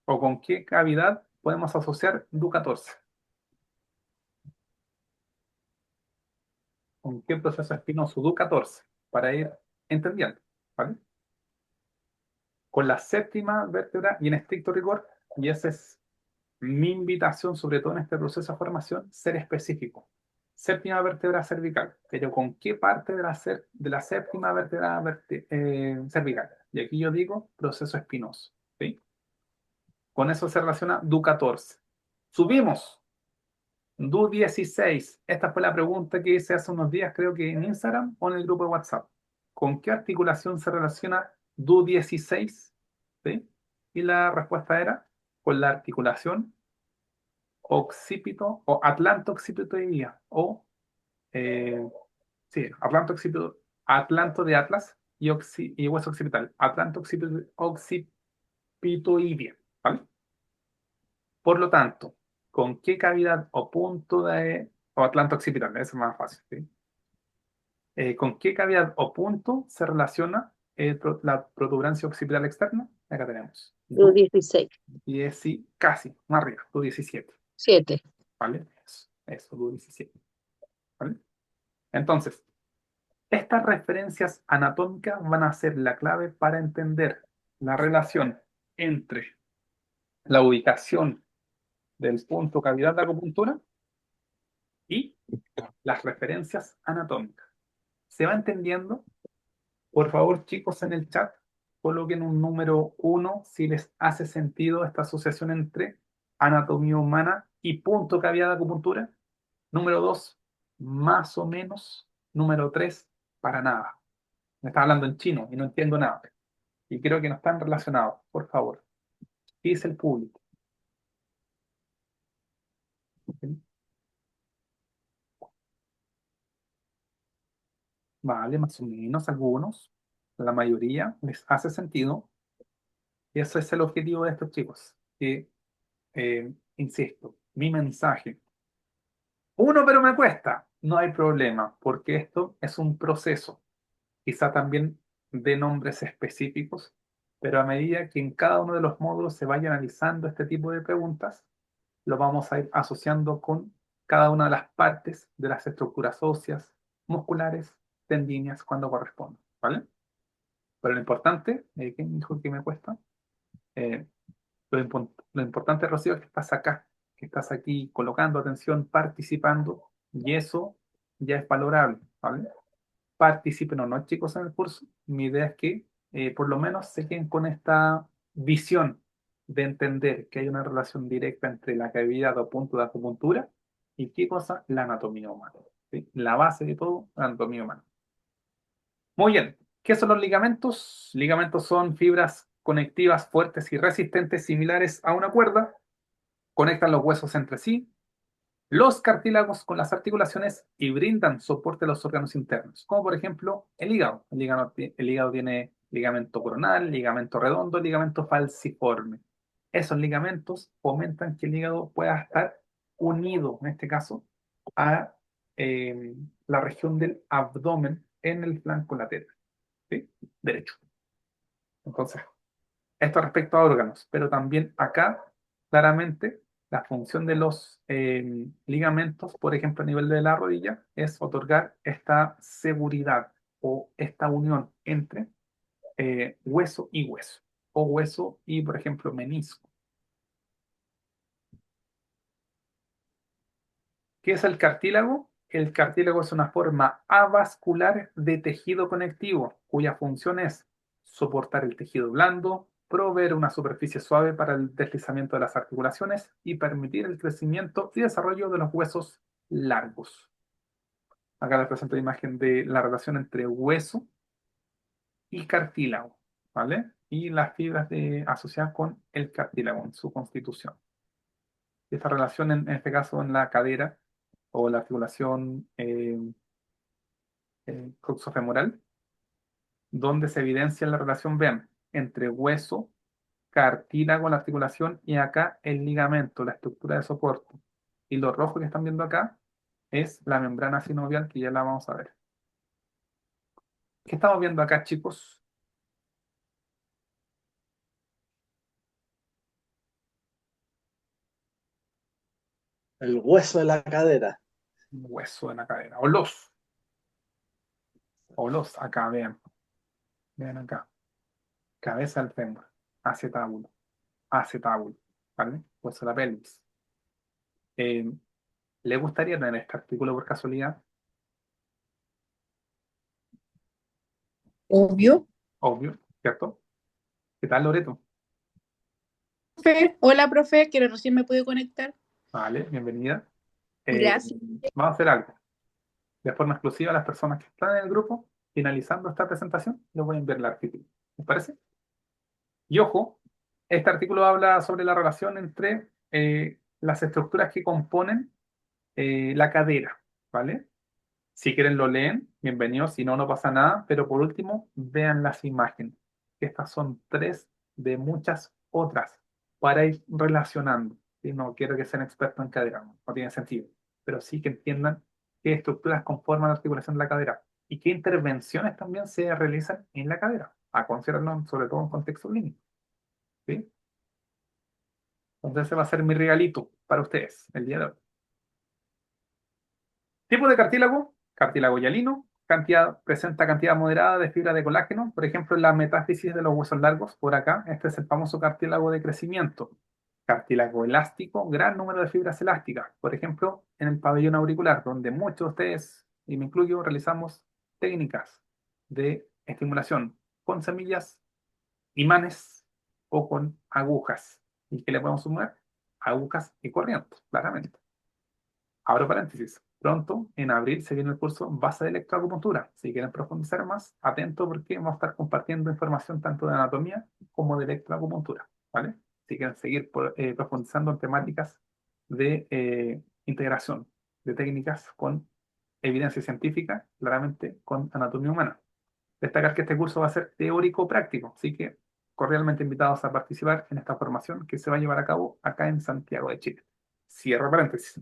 A: ¿O con qué cavidad podemos asociar Du14? ¿Con qué proceso espinoso Du14? Para ir entendiendo. ¿Vale? Con la séptima vértebra y en estricto rigor, y esa es mi invitación, sobre todo en este proceso de formación, ser específico. Séptima vértebra cervical. Pero ¿con qué parte de la séptima vértebra cervical? Y aquí yo digo proceso espinoso. ¿Sí? Con eso se relaciona Du14. Subimos. Du16. Esta fue la pregunta que hice hace unos días, creo que en Instagram o en el grupo de WhatsApp. ¿Con qué articulación se relaciona Du16? ¿Sí? Y la respuesta era con la articulación occipito o atlanto-occipitoidea o sí, atlanto de Atlas y hueso occipital, atlanto-occipitoidea, ¿vale? Por lo tanto, ¿con qué cavidad o punto o atlanto-occipital? Eso es más fácil, ¿sí? ¿Con qué cavidad o punto se relaciona la protuberancia occipital externa? Acá tenemos.
D: Du16.
A: Casi, más arriba, Du 17.
D: 7.
A: ¿Vale? Eso, Du 17. ¿Vale? Entonces, estas referencias anatómicas van a ser la clave para entender la relación entre la ubicación del punto cavidad de acupuntura y las referencias anatómicas. ¿Se va entendiendo? Por favor, chicos, en el chat, coloquen un número 1 si les hace sentido esta asociación entre anatomía humana y punto cavidad de acupuntura. Número 2, más o menos. Número 3, para nada. Me está hablando en chino y no entiendo nada. Y creo que no están relacionados. Por favor, ¿qué dice el público? Vale, más o menos algunos. La mayoría les hace sentido. Y eso es el objetivo de estos chicos. Que, insisto, mi mensaje. Uno, pero me cuesta. No hay problema, porque esto es un proceso. Quizá también de nombres específicos, pero a medida que en cada uno de los módulos se vaya analizando este tipo de preguntas, lo vamos a ir asociando con cada una de las partes de las estructuras óseas, musculares, tendíneas, cuando corresponda, ¿vale? Pero lo importante, ¿quién dijo que me cuesta? Eh, lo importante, Rocío, es que estás acá, que estás aquí colocando atención, participando, y eso ya es valorable, ¿vale? Participen o no, chicos, en el curso. Mi idea es que por lo menos se queden con esta visión de entender que hay una relación directa entre la cavidad o punto de acupuntura y qué cosa, la anatomía humana. ¿Sí? La base de todo, la anatomía humana. Muy bien. ¿Qué son los ligamentos? Ligamentos son fibras conectivas fuertes y resistentes similares a una cuerda. Conectan los huesos entre sí, los cartílagos con las articulaciones y brindan soporte a los órganos internos, como por ejemplo el hígado. El hígado tiene ligamento coronal, ligamento redondo, ligamento falciforme. Esos ligamentos fomentan que el hígado pueda estar unido, en este caso, a la región del abdomen en el flanco lateral, ¿sí? Derecho. Entonces, esto respecto a órganos, pero también acá, claramente, la función de los ligamentos, por ejemplo, a nivel de la rodilla, es otorgar esta seguridad o esta unión entre hueso y hueso. O hueso y, por ejemplo, menisco. ¿Qué es el cartílago? El cartílago es una forma avascular de tejido conectivo, cuya función es soportar el tejido blando, proveer una superficie suave para el deslizamiento de las articulaciones y permitir el crecimiento y desarrollo de los huesos largos. Acá les presento la imagen de la relación entre hueso y cartílago, ¿vale? Y las fibras asociadas con el cartílago en su constitución. Esta relación, en este caso, en la cadera o la articulación coxofemoral, donde se evidencia la relación, vean, entre hueso, cartílago, la articulación, y acá el ligamento, la estructura de soporte. Y lo rojo que están viendo acá es la membrana sinovial, que ya la vamos a ver. ¿Qué estamos viendo acá, chicos?
B: El hueso de la cadera.
A: Un hueso en la cadera. O los, acá, vean. Vean acá. Cabeza del fémur. Acetábulo. Acetábulo. ¿Vale? Hueso de la pelvis. ¿Le gustaría tener este artículo por casualidad?
G: Obvio.
A: Obvio, ¿cierto? ¿Qué tal, Loreto?
G: Hola, profe, que recién me pude conectar.
A: Vale, bienvenida.
G: Gracias.
A: Vamos a hacer algo. De forma exclusiva a las personas que están en el grupo, finalizando esta presentación, les voy a enviar el artículo. ¿Les parece? Y ojo, este artículo habla sobre la relación entre las estructuras que componen la cadera, ¿vale? Si quieren lo leen, bienvenidos, si no, no pasa nada, pero por último, vean las imágenes. Estas son 3 de muchas otras para ir relacionando. ¿Sí? No quiero que sean expertos en cadera, no tiene sentido, pero sí que entiendan qué estructuras conforman la articulación de la cadera y qué intervenciones también se realizan en la cadera, a considerarlo sobre todo en contexto clínico. ¿Sí? Entonces ese va a ser mi regalito para ustedes el día de hoy. Tipo de cartílago, cartílago hialino, presenta cantidad moderada de fibra de colágeno, por ejemplo, en la metáfisis de los huesos largos, por acá, este es el famoso cartílago de crecimiento. Cartílago elástico, gran número de fibras elásticas, por ejemplo, en el pabellón auricular, donde muchos de ustedes, y me incluyo, realizamos técnicas de estimulación con semillas, imanes o con agujas. ¿Y qué le podemos sumar? Agujas y corrientes, claramente. Abro paréntesis. Pronto, en abril, se viene el curso Base de Electroacupuntura. Si quieren profundizar más, atento porque vamos a estar compartiendo información tanto de anatomía como de electroacupuntura, ¿vale? Si quieren seguir profundizando en temáticas de integración de técnicas con evidencia científica, claramente con anatomía humana. Destacar que este curso va a ser teórico-práctico, así que cordialmente invitados a participar en esta formación que se va a llevar a cabo acá en Santiago de Chile. Cierro paréntesis.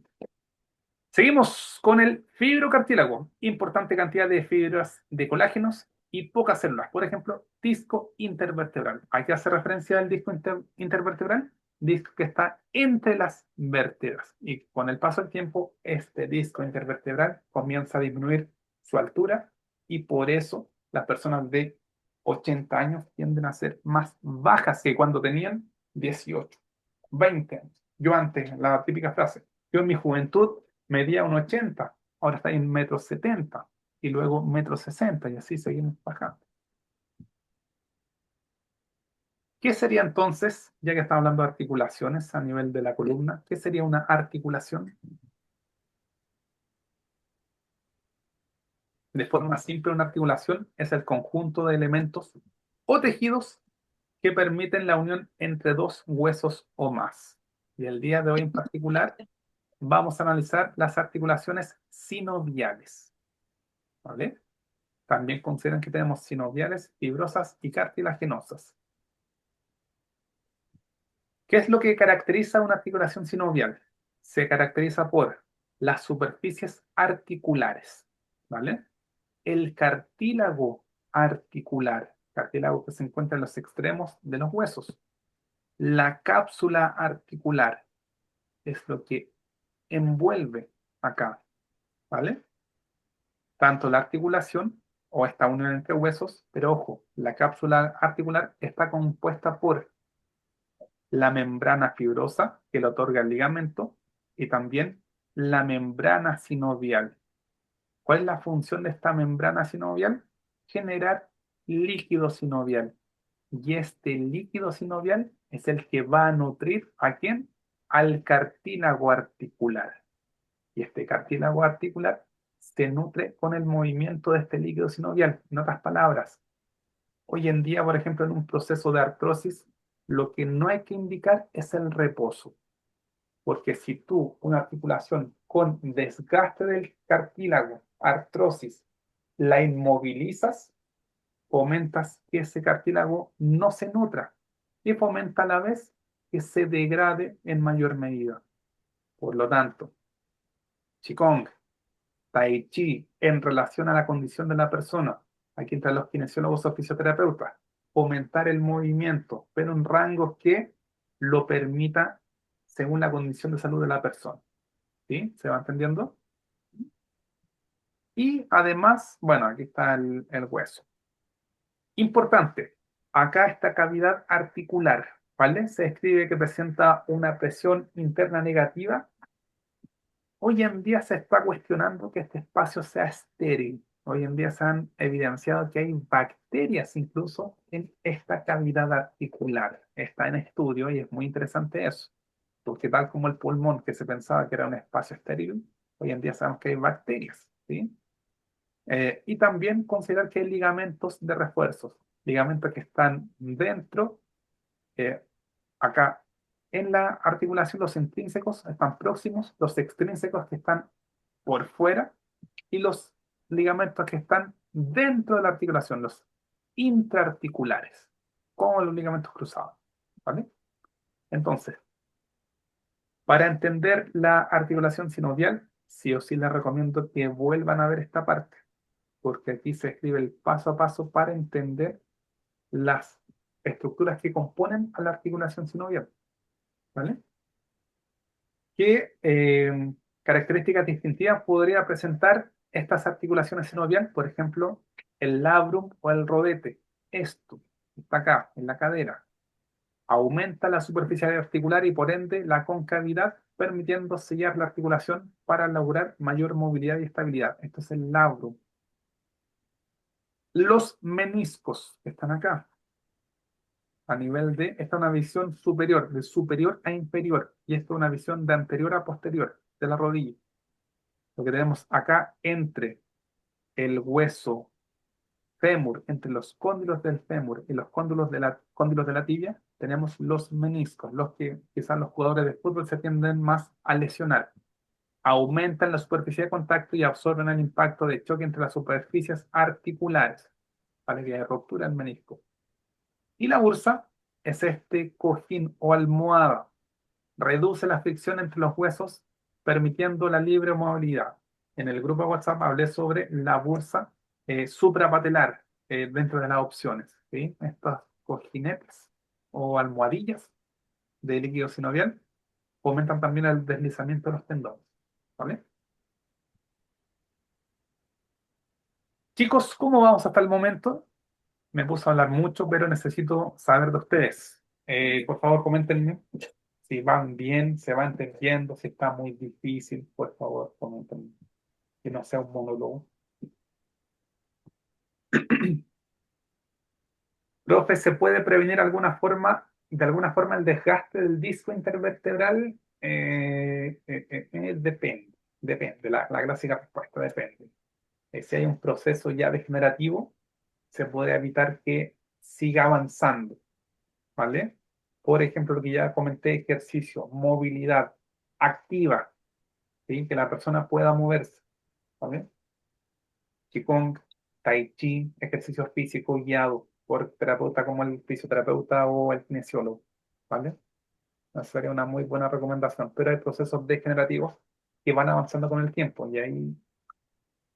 A: Seguimos con el fibrocartílago. Importante cantidad de fibras de colágenos y pocas células. Por ejemplo, disco intervertebral. ¿A qué hace referencia el disco intervertebral? Disco que está entre las vértebras. Y con el paso del tiempo, este disco intervertebral comienza a disminuir su altura y por eso las personas de 80 años tienden a ser más bajas que cuando tenían 18, 20 años. Yo antes, la típica frase, yo en mi juventud medía 1,80, ahora está en 1,70 m y luego 1,60 m y así seguimos bajando. ¿Qué sería entonces, ya que estamos hablando de articulaciones a nivel de la columna, qué sería una articulación? De forma simple, una articulación es el conjunto de elementos o tejidos que permiten la unión entre dos huesos o más. Y el día de hoy en particular vamos a analizar las articulaciones sinoviales, ¿vale? También consideran que tenemos sinoviales, fibrosas y cartilaginosas. ¿Qué es lo que caracteriza una articulación sinovial? Se caracteriza por las superficies articulares, ¿vale? El cartílago articular, cartílago que se encuentra en los extremos de los huesos. La cápsula articular es lo que envuelve acá, ¿vale? Tanto la articulación o esta unión entre huesos, pero ojo, la cápsula articular está compuesta por la membrana fibrosa que le otorga el ligamento y también la membrana sinovial. ¿Cuál es la función de esta membrana sinovial? Generar líquido sinovial. Y este líquido sinovial es el que va a nutrir ¿a quién? Al cartílago articular. Y este cartílago articular se nutre con el movimiento de este líquido sinovial. En otras palabras, hoy en día, por ejemplo, en un proceso de artrosis, lo que no hay que indicar es el reposo. Porque si tú, una articulación con desgaste del cartílago, artrosis, la inmovilizas, fomentas que ese cartílago no se nutra y fomenta a la vez que se degrade en mayor medida. Por lo tanto, Qigong, Tai Chi, en relación a la condición de la persona, aquí entran los kinesiólogos o fisioterapeutas, fomentar el movimiento, pero en rangos que lo permita según la condición de salud de la persona. ¿Sí? ¿Se va entendiendo? Y además, bueno, aquí está el hueso. Importante, acá esta cavidad articular, ¿vale? Se describe que presenta una presión interna negativa. Hoy en día se está cuestionando que este espacio sea estéril. Hoy en día se han evidenciado que hay bacterias incluso en esta cavidad articular. Está en estudio y es muy interesante eso, porque tal como el pulmón, que se pensaba que era un espacio estéril, hoy en día sabemos que hay bacterias, ¿sí? Y también considerar que hay ligamentos de refuerzos, ligamentos que están dentro, eh, acá en la articulación, los intrínsecos están próximos, los extrínsecos que están por fuera y los ligamentos que están dentro de la articulación, los intraarticulares, como los ligamentos cruzados, ¿vale? Entonces, para entender la articulación sinovial, sí o sí les recomiendo que vuelvan a ver esta parte, porque aquí se escribe el paso a paso para entender las estructuras que componen a la articulación sinovial, ¿vale? ¿Qué características distintivas podría presentar estas articulaciones sinoviales? Por ejemplo, el labrum o el rodete. Esto está acá, en la cadera. Aumenta la superficie articular y por ende la concavidad, permitiendo sellar la articulación para lograr mayor movilidad y estabilidad. Esto es el labrum. Los meniscos que están acá, a nivel de, esta es una visión superior, de superior a inferior, y esta es una visión de anterior a posterior, de la rodilla. Lo que tenemos acá entre el hueso fémur, entre los cóndilos del fémur y los cóndilos de la tibia, tenemos los meniscos, los que quizás los jugadores de fútbol se tienden más a lesionar. Aumentan la superficie de contacto y absorben el impacto de choque entre las superficies articulares, para que haya ruptura del menisco. Y la bursa es este cojín o almohada. Reduce la fricción entre los huesos, permitiendo la libre movilidad. En el grupo de WhatsApp hablé sobre la bursa suprapatelar dentro de las opciones, ¿sí? Estas cojinetes o almohadillas de líquido sinovial fomentan también el deslizamiento de los tendones, ¿vale? Chicos, ¿cómo vamos hasta el momento? Me puse a hablar mucho, pero necesito saber de ustedes. Por favor, coméntenme si van bien, se va entendiendo, si está muy difícil, por favor, coméntenme. Que no sea un monólogo. Profe, ¿se puede prevenir de alguna forma el desgaste del disco intervertebral? Depende, la clásica respuesta, depende. Si hay un proceso ya degenerativo, se puede evitar que siga avanzando, ¿vale? Por ejemplo, lo que ya comenté, ejercicio, movilidad activa, ¿sí? Que la persona pueda moverse, ¿vale? Qigong, Tai Chi, ejercicio físico guiado por terapeuta como el fisioterapeuta o el kinesiólogo, ¿vale? Esa sería una muy buena recomendación, pero hay procesos degenerativos que van avanzando con el tiempo y ahí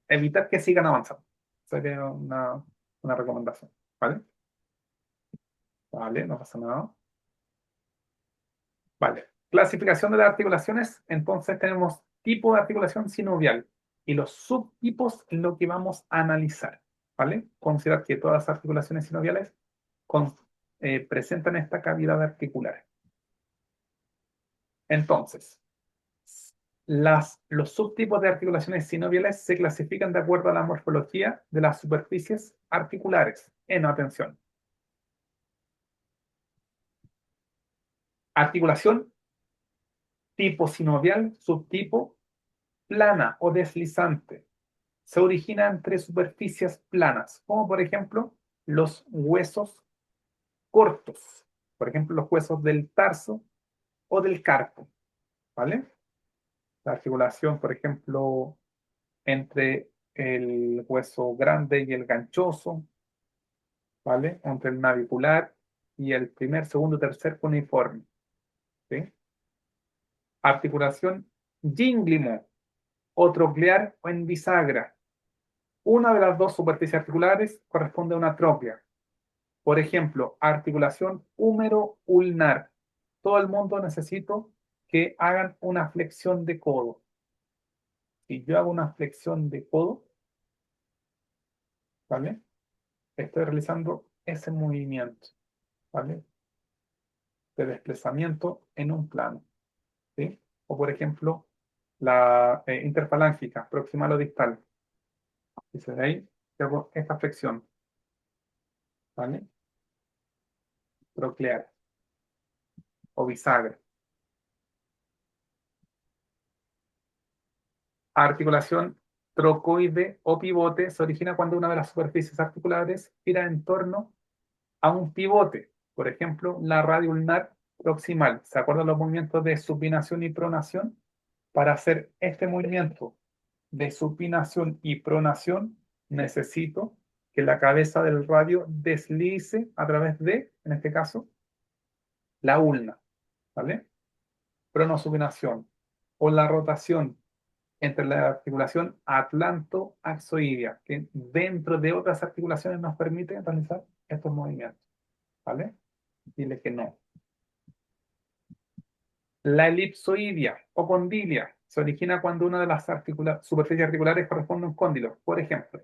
A: evitar que sigan avanzando. Sería una recomendación, ¿vale? Vale, no pasa nada. Vale. Clasificación de las articulaciones. Entonces tenemos tipo de articulación sinovial y los subtipos en lo que vamos a analizar. ¿vale? Considerar que todas las articulaciones sinoviales presentan esta cavidad articular. Entonces, los subtipos de articulaciones sinoviales se clasifican de acuerdo a la morfología de las superficies articulares. Atención. Articulación tipo sinovial, subtipo plana o deslizante. Se origina entre superficies planas, como por ejemplo los huesos cortos, por ejemplo los huesos del tarso o del carpo, ¿vale? La articulación, por ejemplo, entre el hueso grande y el ganchoso, ¿vale? Entre el navicular y el primer, segundo, tercer cuneiforme, ¿sí? Articulación gínglimo o troclear o en bisagra. Una de las dos superficies articulares corresponde a una tróclea. Por ejemplo, articulación húmero-ulnar. Todo el mundo necesito que hagan una flexión de codo. Si yo hago una flexión de codo, ¿vale? Estoy realizando ese movimiento, ¿vale? De desplazamiento en un plano, ¿sí? O por ejemplo, la interfalángica, proximal o distal. Dice de ahí, yo hago esta flexión, ¿vale? Troclear o bisagra. Articulación trocoide o pivote se origina cuando una de las superficies articulares gira en torno a un pivote. Por ejemplo, la radio ulnar proximal. ¿Se acuerdan los movimientos de supinación y pronación? Para hacer este movimiento de supinación y pronación, necesito que la cabeza del radio deslice a través de, en este caso, la ulna, ¿vale? Pronosupinación o la rotación entre la articulación atlanto-axoidea, que dentro de otras articulaciones nos permite realizar estos movimientos, ¿vale? Dile que no. La elipsoidea o condilia se origina cuando una de las superficies articulares corresponde a un cóndilo. Por ejemplo,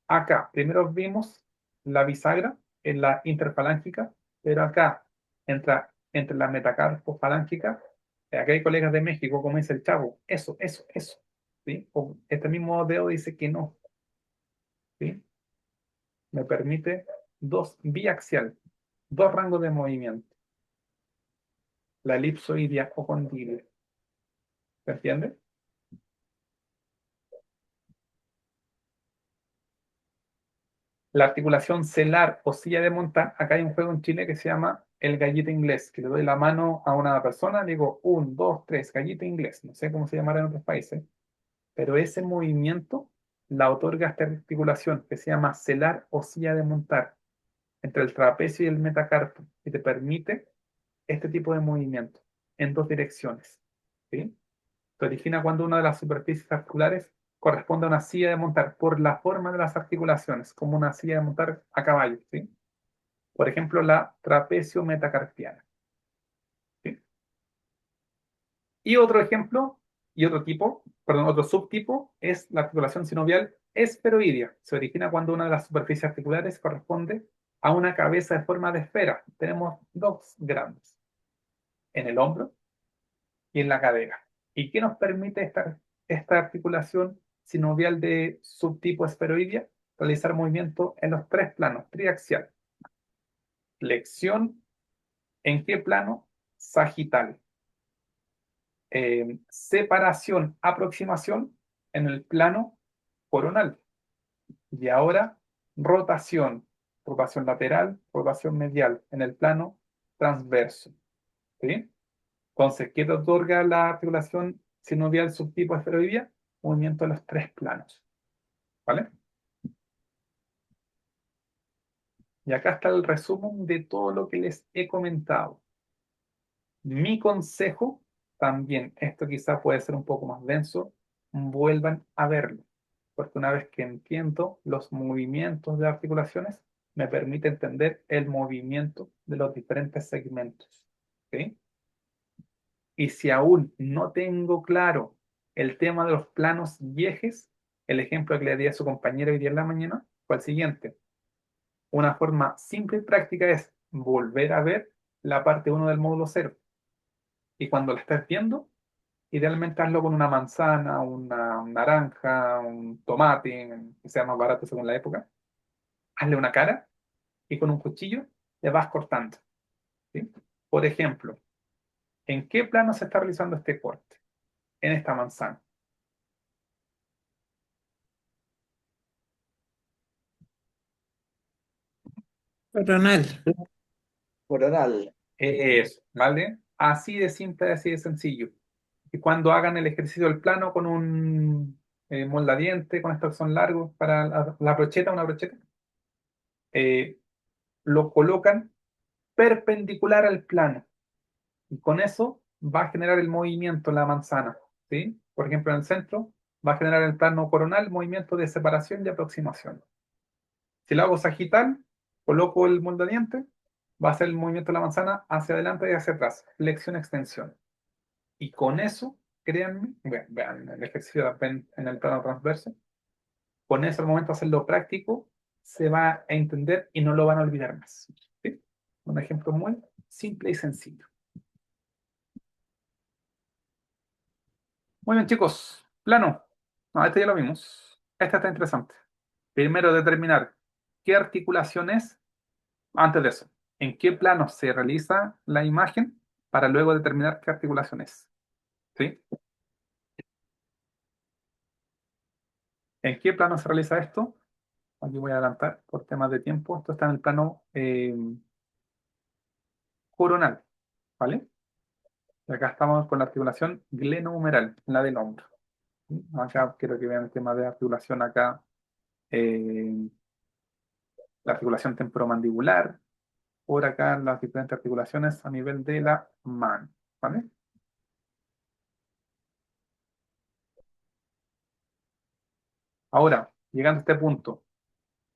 A: acá primero vimos la bisagra en la interfalángica, pero acá entre la metacarpofalángica, acá hay colegas de México, como dice el chavo, eso, ¿sí? O este mismo dedo dice que no, ¿sí? Me permite biaxial, dos rangos de movimiento. La elipsoidea o condilia. ¿Se entiende? La articulación celar o silla de montar, acá hay un juego en Chile que se llama el gallito inglés, que le doy la mano a una persona, digo 1, 2, 3, gallito inglés, no sé cómo se llamará en otros países, pero ese movimiento la otorga esta articulación que se llama celar o silla de montar, entre el trapecio y el metacarpo, y te permite este tipo de movimiento en dos direcciones, ¿sí? Se origina cuando una de las superficies articulares corresponde a una silla de montar por la forma de las articulaciones, como una silla de montar a caballo, ¿sí? Por ejemplo, la trapecio metacarpiana, ¿sí? Y otro ejemplo, y otro subtipo, es la articulación sinovial esferoidea. Se origina cuando una de las superficies articulares corresponde a una cabeza de forma de esfera. Tenemos dos grandes, en el hombro y en la cadera. ¿Y qué nos permite esta articulación sinovial de subtipo esferoidea? Realizar movimiento en los tres planos, triaxial. Flexión, ¿en qué plano? Sagital. Separación, aproximación en el plano coronal. Y ahora, rotación lateral, rotación medial en el plano transverso. ¿Sí? Entonces, ¿qué te otorga la articulación sinovial subtipo esferoidea? Movimiento de los tres planos. ¿Vale? Y acá está el resumen de todo lo que les he comentado. Mi consejo, también, esto quizás puede ser un poco más denso, vuelvan a verlo, porque una vez que entiendo los movimientos de articulaciones, me permite entender el movimiento de los diferentes segmentos. ¿Sí? Y si aún no tengo claro el tema de los planos y ejes, el ejemplo que le di a su compañera hoy día en la mañana, fue el siguiente. Una forma simple y práctica es volver a ver la parte 1 del módulo 0. Y cuando la estés viendo, idealmente hazlo con una manzana, una naranja, un tomate, que sea más barato según la época. Hazle una cara y con un cuchillo le vas cortando. ¿Sí? Por ejemplo, ¿en qué plano se está realizando este corte? En esta manzana.
H: Coronal.
B: Coronal.
A: Eso, ¿vale? Así de simple, así de sencillo. Y cuando hagan el ejercicio del plano con un moldadiente, con estos que son largos para la brocheta, una brocheta, eh, lo colocan perpendicular al plano. Y con eso va a generar el movimiento en la manzana. ¿Sí? Por ejemplo, en el centro va a generar el plano coronal movimiento de separación y aproximación. Si lo hago sagital, coloco el moldadiente, va a ser el movimiento de la manzana hacia adelante y hacia atrás, flexión-extensión. Y con eso, créanme, vean el ejercicio en el plano transverso, con eso al momento de hacerlo práctico, se va a entender y no lo van a olvidar más. ¿Sí? Un ejemplo muy simple y sencillo. Muy bien, chicos. Plano. No, este ya lo vimos. Este está interesante. Primero determinar qué articulación es. Antes de eso, en qué plano se realiza la imagen para luego determinar qué articulación es. ¿Sí? ¿En qué plano se realiza esto? Aquí voy a adelantar por temas de tiempo. Esto está en el plano coronal. ¿Vale? Y acá estamos con la articulación glenohumeral, la del hombro. ¿Sí? Acá quiero que vean el tema de articulación acá. La articulación temporomandibular. Por acá las diferentes articulaciones a nivel de la mano. ¿Vale? Ahora, llegando a este punto,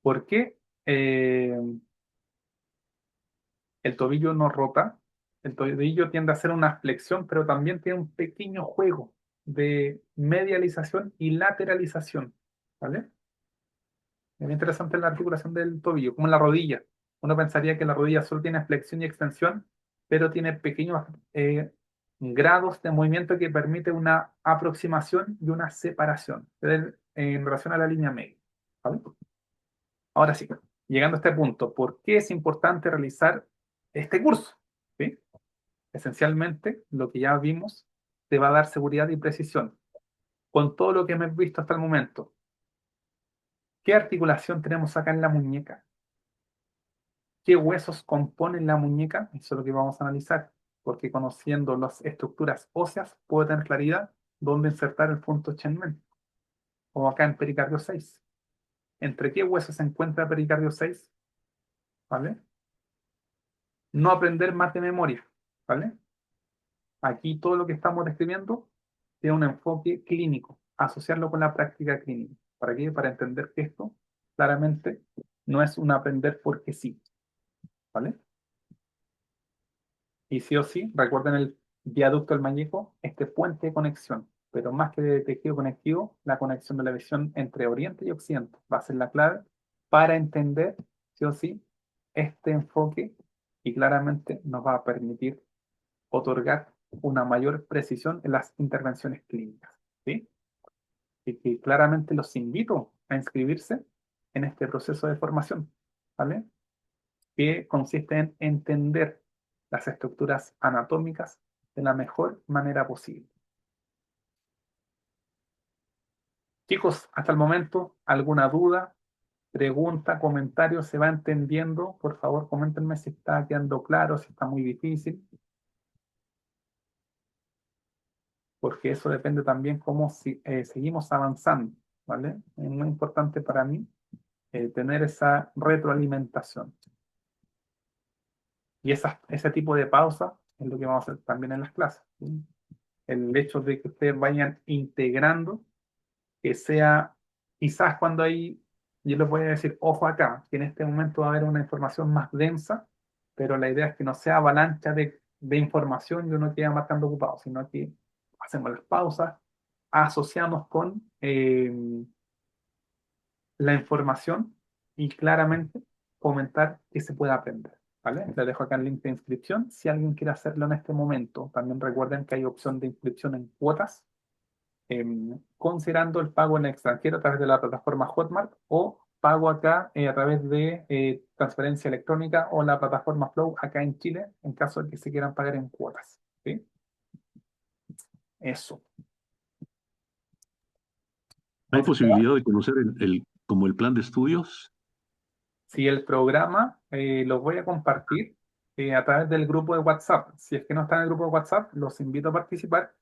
A: ¿por qué el tobillo no rota? El tobillo tiende a hacer una flexión, pero también tiene un pequeño juego de medialización y lateralización. ¿Vale? Es muy interesante la articulación del tobillo, como en la rodilla. Uno pensaría que la rodilla solo tiene flexión y extensión, pero tiene pequeños grados de movimiento que permite una aproximación y una separación en relación a la línea media. ¿Vale? Ahora sí, llegando a este punto, ¿por qué es importante realizar este curso? ¿Sí? Esencialmente, lo que ya vimos te va a dar seguridad y precisión. Con todo lo que hemos visto hasta el momento, ¿qué articulación tenemos acá en la muñeca? ¿Qué huesos componen la muñeca? Eso es lo que vamos a analizar, porque conociendo las estructuras óseas, puedo tener claridad dónde insertar el punto Chenman, o acá en pericardio 6. ¿Entre qué huesos se encuentra pericardio 6? ¿Vale? No aprender más de memoria, ¿vale? Aquí todo lo que estamos describiendo tiene un enfoque clínico, asociarlo con la práctica clínica. ¿Para qué? Para entender que esto claramente no es un aprender porque sí, ¿vale? Y sí o sí, recuerden el viaducto del Mañeco, este puente de conexión, pero más que de tejido conectivo, la conexión de la visión entre Oriente y Occidente va a ser la clave para entender, sí o sí, este enfoque y claramente nos va a permitir otorgar una mayor precisión en las intervenciones clínicas. ¿Sí? Y que claramente los invito a inscribirse en este proceso de formación, ¿vale? Que consiste en entender las estructuras anatómicas de la mejor manera posible. Chicos, hasta el momento, ¿alguna duda, pregunta, comentario? ¿Se va entendiendo? Por favor, coméntenme si está quedando claro, si está muy difícil. Porque eso depende también cómo seguimos avanzando, ¿vale? Es muy importante para mí tener esa retroalimentación. Y ese tipo de pausa es lo que vamos a hacer también en las clases, ¿sí? El hecho de que ustedes vayan integrando, que sea, quizás cuando yo les voy a decir, ojo acá, que en este momento va a haber una información más densa, pero la idea es que no sea avalancha de información y uno queda marcando ocupado, sino que hacemos las pausas, asociamos con la información y claramente comentar que se puede aprender, ¿vale? Les dejo acá el link de inscripción si alguien quiere hacerlo en este momento. También recuerden que hay opción de inscripción en cuotas, considerando el pago en el extranjero a través de la plataforma Hotmart o pago acá a través de transferencia electrónica o la plataforma Flow acá en Chile, en caso de que se quieran pagar en cuotas, ¿sí? Eso.
E: ¿Hay posibilidad de conocer como el plan de estudios?
A: Si el programa lo voy a compartir a través del grupo de WhatsApp. Si es que no están en el grupo de WhatsApp, los invito a participar.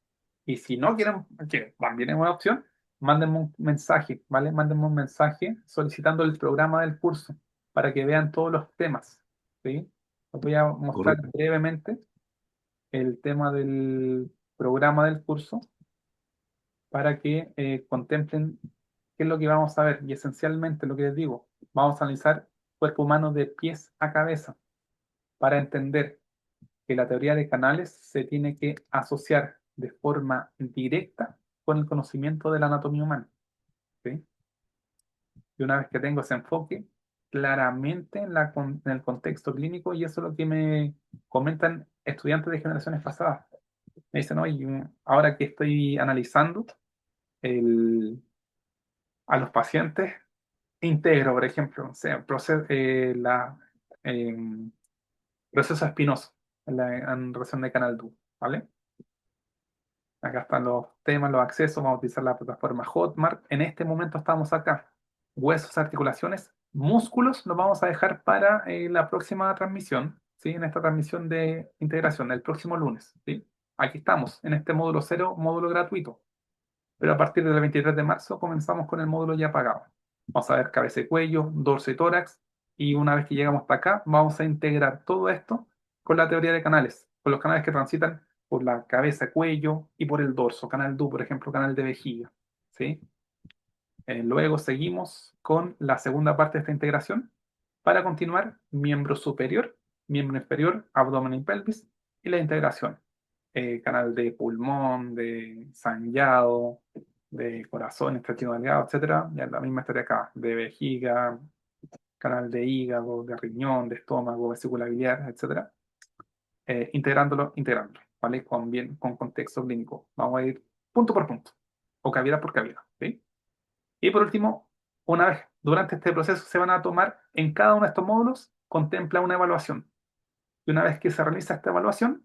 A: Y si no quieren, que también es una opción, mándenme un mensaje, ¿vale? Mándenme un mensaje solicitando el programa del curso para que vean todos los temas, ¿sí? Les voy a mostrar
E: Correcto.
A: brevemente el tema del programa del curso para que contemplen qué es lo que vamos a ver. Y esencialmente lo que les digo, vamos a analizar cuerpo humano de pies a cabeza para entender que la teoría de canales se tiene que asociar de forma directa con el conocimiento de la anatomía humana, ¿sí? Y una vez que tengo ese enfoque claramente en el contexto clínico, y eso es lo que me comentan estudiantes de generaciones pasadas. Me dicen, oye, ahora que estoy analizando a los pacientes, integro, por ejemplo, o sea, em, proceso espinoso en la en relación de canal DU, ¿vale? Acá están los temas, los accesos, vamos a utilizar la plataforma Hotmart. En este momento estamos acá. Huesos, articulaciones, músculos, los vamos a dejar para la próxima transmisión, ¿sí? En esta transmisión de integración, el próximo lunes, ¿sí? Aquí estamos, en este módulo 0, módulo gratuito. Pero a partir del 23 de marzo comenzamos con el módulo ya pagado. Vamos a ver cabeza y cuello, dorso y tórax, y una vez que llegamos hasta acá, vamos a integrar todo esto con la teoría de canales, con los canales que transitan por la cabeza, cuello y por el dorso, canal DU, por ejemplo, canal de vejiga, ¿sí? Luego seguimos con la segunda parte de esta integración para continuar miembro superior, miembro inferior, abdomen y pelvis y la integración. Canal de pulmón, de sangrado, de corazón, intestino delgado, etcétera. Ya la misma historia acá, de vejiga, canal de hígado, de riñón, de estómago, vesícula biliar, etcétera. Integrándolo, ¿vale? Con contexto clínico. Vamos a ir punto por punto, o cavidad por cavidad, ¿sí? Y por último, una vez durante este proceso se van a tomar en cada uno de estos módulos, contempla una evaluación. Y una vez que se realiza esta evaluación,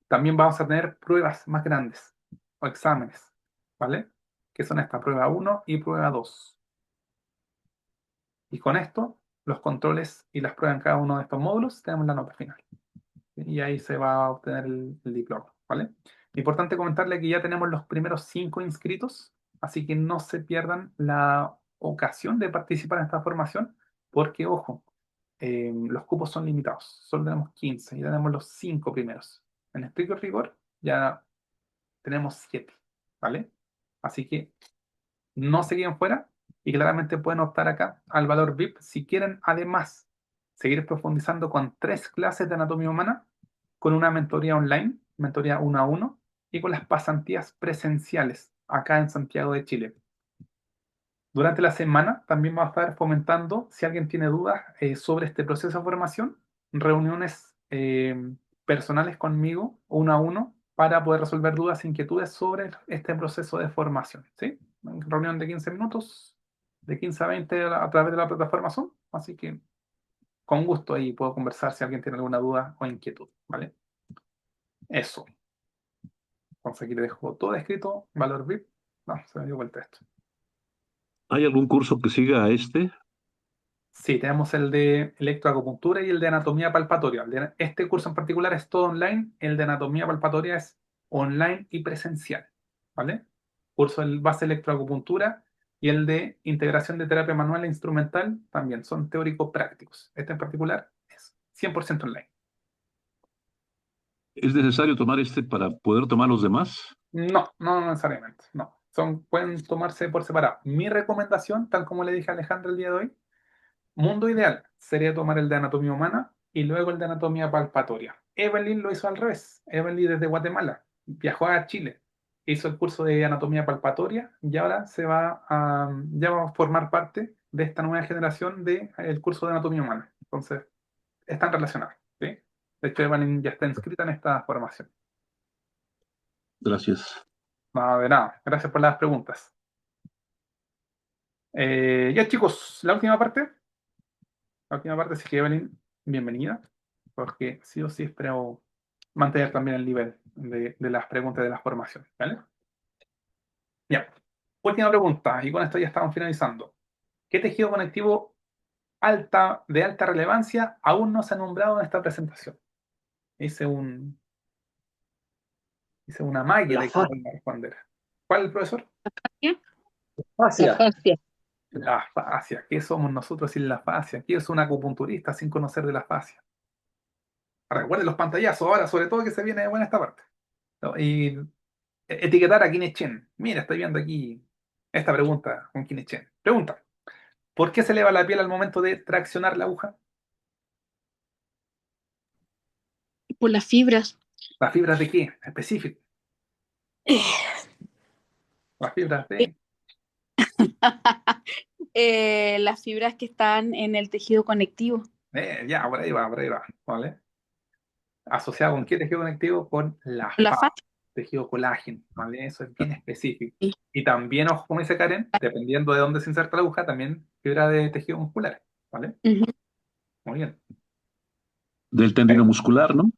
A: también vamos a tener pruebas más grandes o exámenes, ¿vale? Que son esta prueba 1 y prueba 2. Y con esto, los controles y las pruebas en cada uno de estos módulos, tenemos la nota final. Y ahí se va a obtener el diploma, ¿vale? Importante comentarle que ya tenemos los primeros 5 inscritos, así que no se pierdan la ocasión de participar en esta formación, porque, ojo, los cupos son limitados, solo tenemos 15 y tenemos los 5 primeros. En estricto rigor, ya tenemos 7, ¿vale? Así que no se queden fuera y claramente pueden optar acá al valor VIP si quieren además seguir profundizando con 3 clases de anatomía humana, con una mentoría online, mentoría 1 a 1, y con las pasantías presenciales acá en Santiago de Chile. Durante la semana también vamos a estar fomentando, si alguien tiene dudas sobre este proceso de formación, reuniones personales conmigo, 1 a 1, para poder resolver dudas e inquietudes sobre este proceso de formación, ¿sí? Reunión de 15 minutos, de 15 a 20 a través de la plataforma Zoom, así que con gusto ahí puedo conversar si alguien tiene alguna duda o inquietud, ¿vale? Eso. Entonces aquí le dejo todo escrito, valor VIP. No, se me dio vuelta esto.
E: ¿Hay algún curso que siga a este?
A: Sí, tenemos el de electroacupuntura y el de anatomía palpatoria. Este curso en particular es todo online, el de anatomía palpatoria es online y presencial, ¿vale? Curso del base electroacupuntura y el de integración de terapia manual e instrumental también son teóricos prácticos. Este en particular es 100% online.
E: ¿Es necesario tomar este para poder tomar los demás?
A: No, no necesariamente, no. Pueden tomarse por separado. Mi recomendación, tal como le dije a Alejandra el día de hoy, mundo ideal sería tomar el de anatomía humana y luego el de anatomía palpatoria. Evelyn lo hizo al revés. Evelyn desde Guatemala viajó a Chile, hizo el curso de anatomía palpatoria y ahora ya va a formar parte de esta nueva generación del curso de anatomía humana. Entonces, están relacionados, ¿sí? De hecho, Evelyn ya está inscrita en esta formación.
E: Gracias.
A: Nada de nada. Gracias por las preguntas. Ya, chicos, la última parte. Así que Evelyn, bienvenida. Porque sí o sí espero mantener también el nivel de las preguntas de la formación, ¿vale? Ya. Última pregunta, y con esto ya estamos finalizando. ¿Qué tejido conectivo de alta relevancia aún no se ha nombrado en esta presentación? Hice una magia
B: La
A: de que pueden responder. ¿Cuál, profesor?
F: La
B: fascia.
F: fascia.
A: La fascia. ¿Qué somos nosotros sin la fascia? ¿Qué es un acupunturista sin conocer de la fascia? Recuerden los pantallazos ahora, sobre todo que se viene buena esta parte, ¿no? Y etiquetar a Kine Chen. Mira, estoy viendo aquí esta pregunta con Kine Chen. Pregunta: ¿por qué se eleva la piel al momento de traccionar la aguja?
G: Por las fibras.
A: ¿Las fibras de qué? Específico. Las fibras de...
G: Las fibras que están en el tejido conectivo.
A: ya, por ahí va, ¿vale? ¿Asociado con qué tejido conectivo? Con la
G: La
A: fascia,
G: fascia.
A: tejido colágeno, ¿vale? Eso es bien específico.
G: Sí.
A: Y también, ojo, como dice Karen, dependiendo de dónde se inserta la aguja, también fibra de tejido muscular, ¿vale?
G: Ujú.
A: Muy bien.
E: Del tendino muscular, ¿no?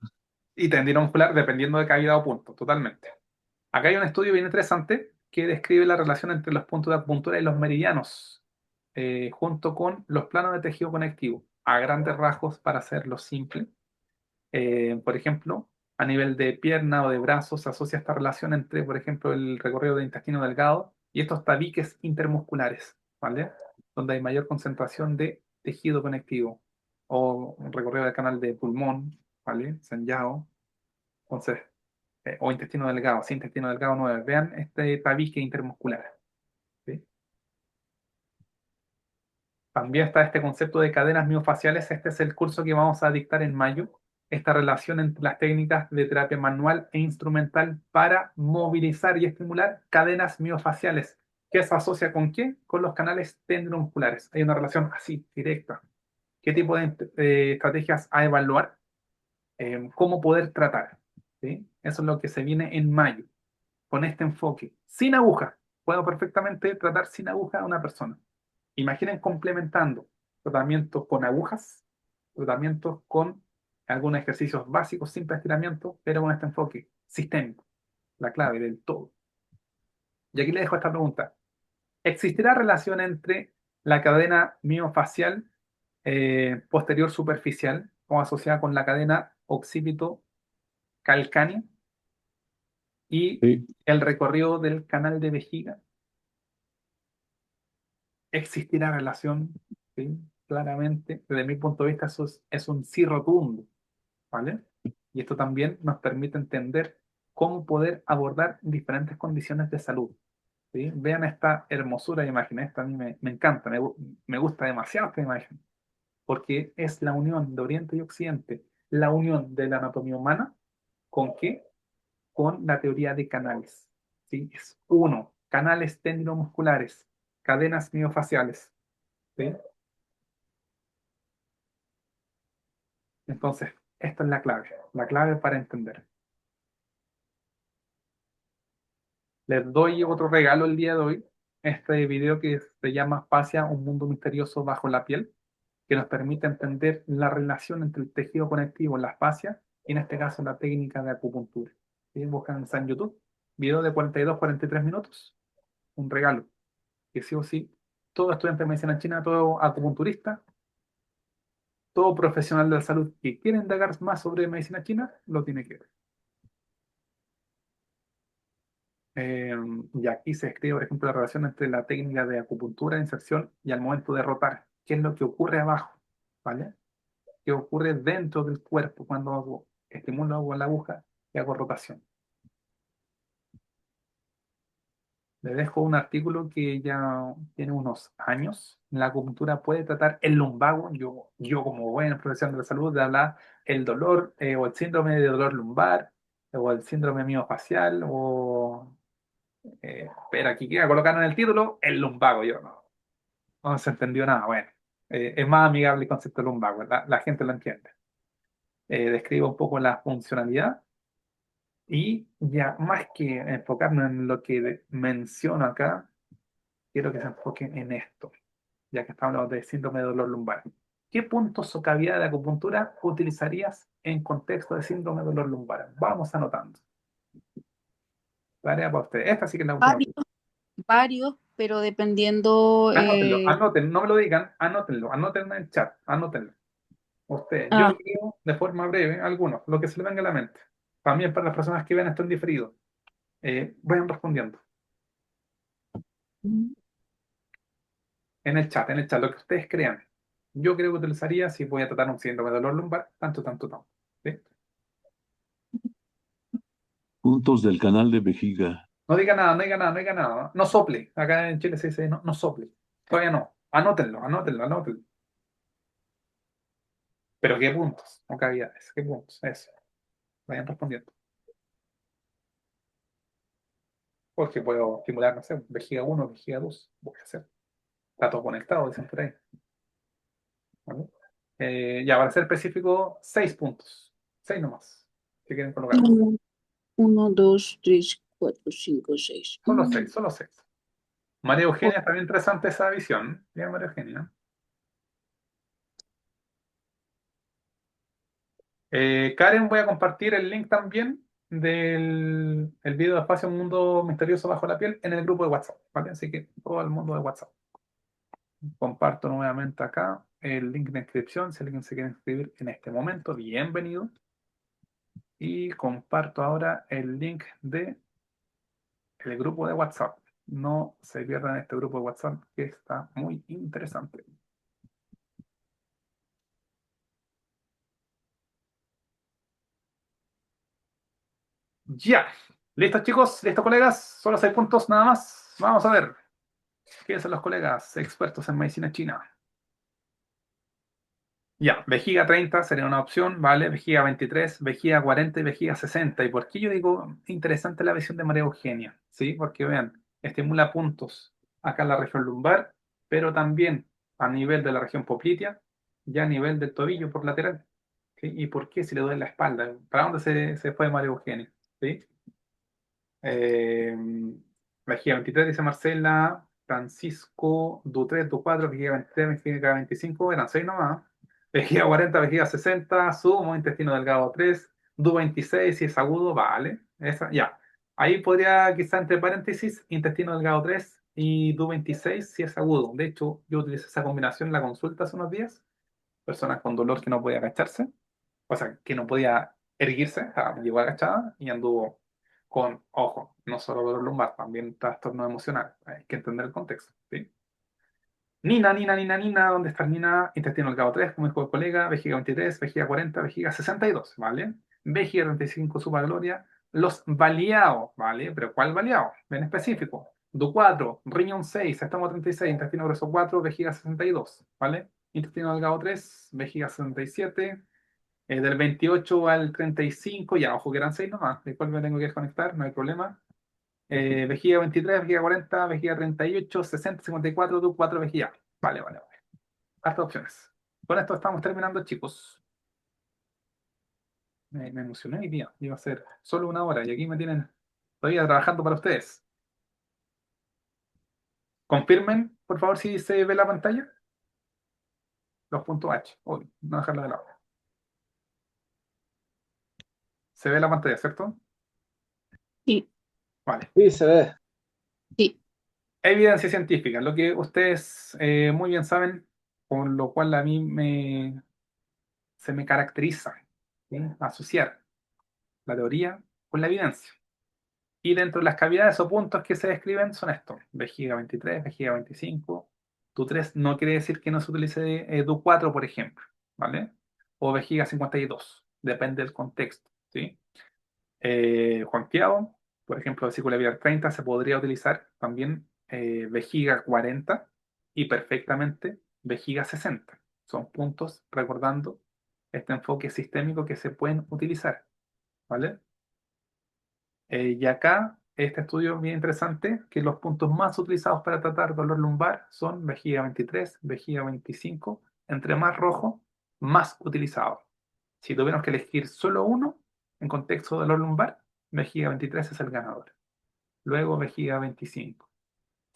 A: Y tendino muscular dependiendo de cavidad o punto, totalmente. Acá hay un estudio bien interesante que describe la relación entre los puntos de acupuntura y los meridianos, junto con los planos de tejido conectivo, a grandes rasgos para hacerlo simple. Por ejemplo, a nivel de pierna o de brazos se asocia esta relación entre, por ejemplo, el recorrido del intestino delgado y estos tabiques intermusculares, ¿vale? Donde hay mayor concentración de tejido conectivo o un recorrido del canal de pulmón, ¿vale? Sanjiao. Entonces, o intestino delgado, sí, intestino delgado 9. Vean este tabique intermuscular, ¿sí? También está este concepto de cadenas miofaciales. Este es el curso que vamos a dictar en mayo. Esta relación entre las técnicas de terapia manual e instrumental para movilizar y estimular cadenas miofaciales. ¿Qué se asocia con qué? Con los canales tendinomusculares. Hay una relación así, directa. ¿Qué tipo de estrategias a evaluar? ¿Cómo poder tratar? ¿Sí? Eso es lo que se viene en mayo, con este enfoque. Sin aguja. Puedo perfectamente tratar sin aguja a una persona. Imaginen complementando tratamientos con agujas, tratamientos con algunos ejercicios básicos, simple estiramiento, pero con este enfoque sistémico, la clave del todo. Y aquí le dejo esta pregunta. ¿Existirá relación entre la cadena miofacial posterior superficial o asociada con la cadena occipito calcánea y
E: Sí.
A: el recorrido del canal de vejiga? ¿Existirá relación? ¿Sí? Claramente, desde mi punto de vista, eso es un sí rotundo, ¿vale? Y esto también nos permite entender cómo poder abordar diferentes condiciones de salud, ¿sí? Vean esta hermosura de imagen, esta a mí me encanta, me gusta demasiado esta imagen, porque es la unión de Oriente y Occidente, la unión de la anatomía humana, ¿con qué? Con la teoría de canales, ¿sí? Es uno, canales tendinomusculares, cadenas miofaciales, ¿sí? Entonces, esta es la clave para entender. Les doy otro regalo el día de hoy, este video que se llama Fascia, un mundo misterioso bajo la piel, que nos permite entender la relación entre el tejido conectivo, la fascia, y en este caso la técnica de acupuntura. ¿Sí? Buscan en YouTube, video de 42-43 minutos, un regalo, que sí o sí, todo estudiante de medicina china, todo acupunturista, todo profesional de la salud que quiere indagar más sobre medicina china, lo tiene que ver. Y aquí se escribe, por ejemplo, la relación entre la técnica de acupuntura, inserción y al momento de rotar. ¿Qué es lo que ocurre abajo? ¿Vale? ¿Qué ocurre dentro del cuerpo cuando estimulo con la aguja y hago rotación? Le dejo un artículo que ya tiene unos años. La acupuntura puede tratar el lumbago. Yo como buen profesional de la salud, de hablar el dolor o el síndrome de dolor lumbar o el síndrome miofacial o pero aquí queda colocar en el título el lumbago, yo no. no se entendió nada. Bueno, es más amigable el concepto de lumbago, la gente lo entiende. Describe un poco la funcionalidad y ya más que enfocarnos en lo que menciono acá, quiero que se enfoquen en esto, ya que estamos hablando de síndrome de dolor lumbar. ¿Qué puntos o cavidad de acupuntura utilizarías en contexto de síndrome de dolor lumbar? Vamos anotando. Tarea para ustedes. Esta sí que es la última.
G: Varios, pero dependiendo.
A: Anótenlo, anoten, no me lo digan, anótenlo en el chat, anótenlo. Ustedes, yo lo digo de forma breve, algunos, lo que se le venga a la mente. También para las personas que ven esto en diferido. Vayan respondiendo. En el chat, lo que ustedes crean. Yo creo que utilizaría si voy a tratar un síndrome de dolor lumbar, tanto. ¿Sí?
E: Puntos del canal de vejiga.
A: No diga nada, no diga nada, no diga nada. No sople. Acá en Chile se dice no, no sople. Todavía no. Anótenlo. Pero ¿qué puntos? No cavidades. ¿Qué puntos? Eso. Vayan respondiendo. Porque puedo estimular, no sé, vejiga 1, vejiga 2. Voy a hacer. Está todo conectado, dicen por ahí. ¿Vale? Ya, para ser específico, 6 puntos. 6 nomás. Si quieren colocar.
D: 1, 2, 3, 4, 5, 6.
A: Solo 6. María Eugenia, está bien interesante esa visión. Bien, María Eugenia. Karen, voy a compartir el link también del el video de Espacio Un Mundo Misterioso Bajo la Piel en el grupo de WhatsApp, ¿vale? Así que todo el mundo de WhatsApp. Comparto nuevamente acá el link de inscripción. Si alguien se quiere inscribir en este momento, bienvenido. Y comparto ahora el link de el grupo de WhatsApp. No se pierdan este grupo de WhatsApp que está muy interesante. Ya. ¿Listos, chicos? ¿Listos, colegas? Solo 6 puntos nada más. Vamos a ver. ¿Qué son los colegas expertos en medicina china? Ya, vejiga 30 sería una opción, ¿vale? Vejiga 23, vejiga 40 y vejiga 60. ¿Y por qué yo digo interesante la visión de María Eugenia? ¿Sí? Porque vean, estimula puntos acá en la región lumbar, pero también a nivel de la región poplitea y a nivel del tobillo por lateral. ¿Sí? ¿Y por qué si le duele la espalda? ¿Para dónde se fue María Eugenia? ¿Sí? Eh, Vejiga 23, dice Marcela. Francisco, Du3, Du4, vejiga 23, vejiga 25, eran 6 nomás. Vejiga 40, vejiga 60, sumo, intestino delgado 3, Du26, si es agudo, vale. Esa, ya. Ahí podría, quizá entre paréntesis, intestino delgado 3 y Du26, si es agudo. De hecho, yo utilicé esa combinación en la consulta hace unos días. Personas con dolor que no podía agacharse, o sea, que no podía erguirse, o sea, llegó agachada y anduvo con, ojo, no solo dolor lumbar, también trastorno emocional. Hay que entender el contexto, ¿sí? Nina, ¿dónde está Nina? Intestino delgado 3, como dijo el colega, vejiga 23, vejiga 40, vejiga 62, ¿vale? Vejiga 35, gloria. Los baleados, ¿vale? ¿Pero cuál baleado? En específico. Du4, riñón 6, estómago 36, intestino grueso 4, vejiga 62, ¿vale? Intestino delgado 3, vejiga 67, del 28 al 35, ya, ojo que eran 6 nomás, después me tengo que desconectar, no hay problema. Vejiga 23, vejiga 40, vejiga 38, 60, 54, du 4 vejiga. Vale. Hartas opciones. Con esto estamos terminando, chicos. Me emocioné hoy día. Iba a ser solo 1 hora y aquí me tienen todavía trabajando para ustedes. Confirmen, por favor, si se ve la pantalla. Los puntos H. Uy, no dejarla de lado. Se ve la pantalla, ¿cierto?
D: Sí.
A: Vale.
B: Sí, se ve.
D: Sí.
A: Evidencia científica, lo que ustedes muy bien saben, con lo cual a mí se me caracteriza, ¿sí? Asociar la teoría con la evidencia. Y dentro de las cavidades o puntos que se describen son estos: vejiga 23, vejiga 25. Du3 no quiere decir que no se utilice Du4, por ejemplo, ¿vale? O vejiga 52, depende del contexto, ¿sí? Juan Tiago, por ejemplo, vesícula biliar 30, se podría utilizar también vejiga 40 y perfectamente vejiga 60. Son puntos, recordando este enfoque sistémico que se pueden utilizar, ¿vale? Y acá este estudio es bien interesante, que los puntos más utilizados para tratar dolor lumbar son vejiga 23, vejiga 25. Entre más rojo, más utilizado. Si tuviéramos que elegir solo uno en contexto de dolor lumbar, vejiga 23 es el ganador. Luego vejiga 25.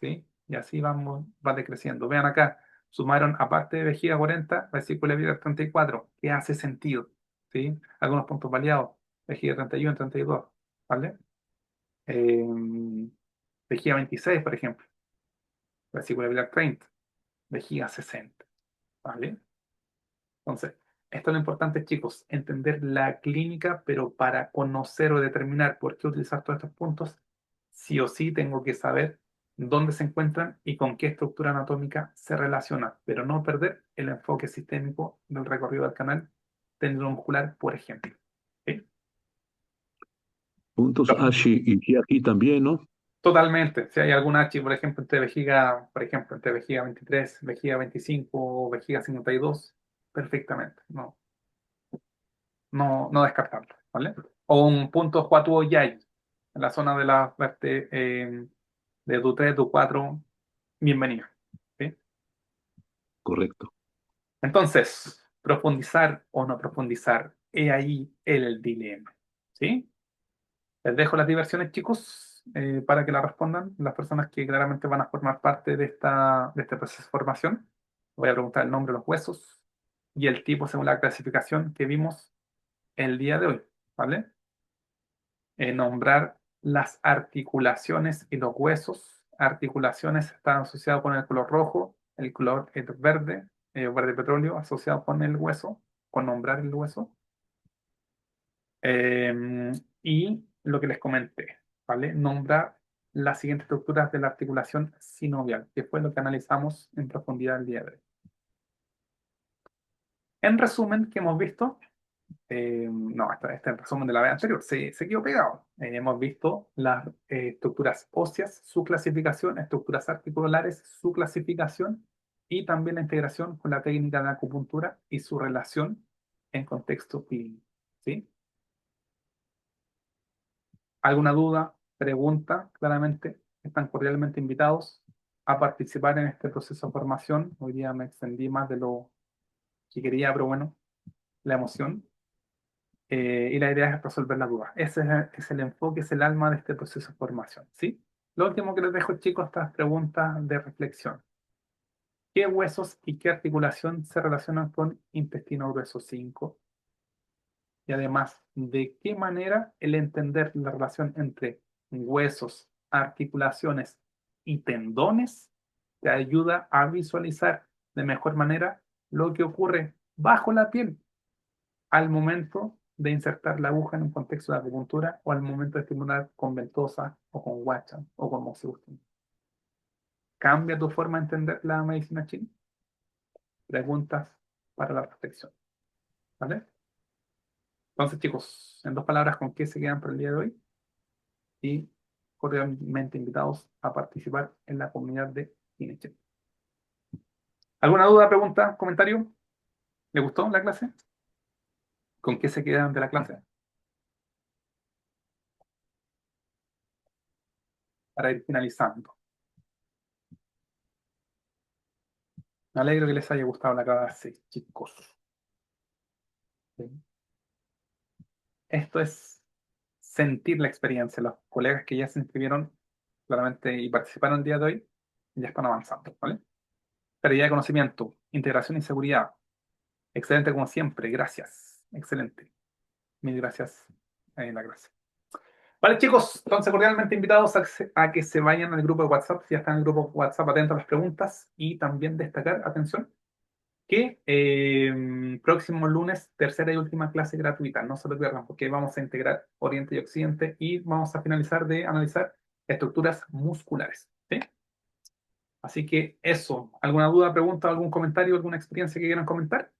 A: ¿Sí? Y así va decreciendo. Vean acá, sumaron aparte de vejiga 40, vesícula biliar 34, que hace sentido. ¿Sí? Algunos puntos variados, vejiga 31, 32, ¿vale? Eh, vejiga 26, por ejemplo, vesícula biliar 30, vejiga 60, ¿vale? Entonces, esto es lo importante, chicos, entender la clínica, pero para conocer o determinar por qué utilizar todos estos puntos, sí o sí tengo que saber dónde se encuentran y con qué estructura anatómica se relaciona, pero no perder el enfoque sistémico del recorrido del canal tendinomuscular, por ejemplo. ¿Sí?
E: Puntos Ashi y aquí también, ¿no?
A: Totalmente. Si hay algún H, por ejemplo, entre vejiga 23, vejiga 25 o vejiga 52, perfectamente. No descartarlo, ¿vale? O un punto Huatuo Yai, en la zona de la de DU3, DU4, bienvenido. ¿Sí?
E: Correcto.
A: Entonces, profundizar o no profundizar, he ahí el dilema. ¿Sí? Les dejo las diversiones, chicos, para que la respondan las personas que claramente van a formar parte de este proceso de formación. Voy a preguntar el nombre de los huesos y el tipo según la clasificación que vimos el día de hoy, ¿vale? Nombrar las articulaciones y los huesos. Articulaciones están asociadas con el color rojo, el color verde, verde petróleo, asociado con el hueso, con nombrar el hueso. Y lo que les comenté, ¿vale? Nombrar las siguientes estructuras de la articulación sinovial, que fue lo que analizamos en profundidad el día de hoy. En resumen, ¿qué hemos visto? No, este es el resumen de la vez anterior, se quedó pegado. Hemos visto las estructuras óseas, su clasificación, estructuras articulares, su clasificación, y también la integración con la técnica de acupuntura y su relación en contexto clínico. ¿Sí? ¿Alguna duda, pregunta? Claramente, están cordialmente invitados a participar en este proceso de formación. Hoy día me extendí más de lo que quería, pero bueno, la emoción. Y la idea es resolver la duda. Ese es el enfoque, es el alma de este proceso de formación, ¿sí? Lo último que les dejo, chicos, estas preguntas de reflexión. ¿Qué huesos y qué articulación se relacionan con intestino grueso 5? Y además, ¿de qué manera el entender la relación entre huesos, articulaciones y tendones te ayuda a visualizar de mejor manera lo que ocurre bajo la piel al momento de insertar la aguja en un contexto de acupuntura o al momento de estimular con ventosa o con guacha o como se guste? ¿Cambia tu forma de entender la medicina china? Preguntas para la protección. ¿Vale? Entonces, chicos, en dos palabras, ¿con qué se quedan por el día de hoy? Y cordialmente invitados a participar en la comunidad de Cinechel. ¿Alguna duda, pregunta, comentario? ¿Le gustó la clase? ¿Con qué se quedan de la clase? Para ir finalizando. Me alegro que les haya gustado la clase, chicos. ¿Sí? Esto es sentir la experiencia. Los colegas que ya se inscribieron claramente y participaron el día de hoy ya están avanzando, ¿vale? Pérdida de conocimiento, integración y seguridad. Excelente como siempre, gracias. Excelente. Mil gracias en la clase. Vale, chicos, entonces cordialmente invitados a que se vayan al grupo de WhatsApp, si ya están en el grupo de WhatsApp, atentos a las preguntas, y también destacar, atención, que próximo lunes, tercera y última clase gratuita, no se lo pierdan, porque vamos a integrar Oriente y Occidente y vamos a finalizar de analizar estructuras musculares, ¿sí? Así que eso, ¿alguna duda, pregunta, algún comentario, alguna experiencia que quieran comentar?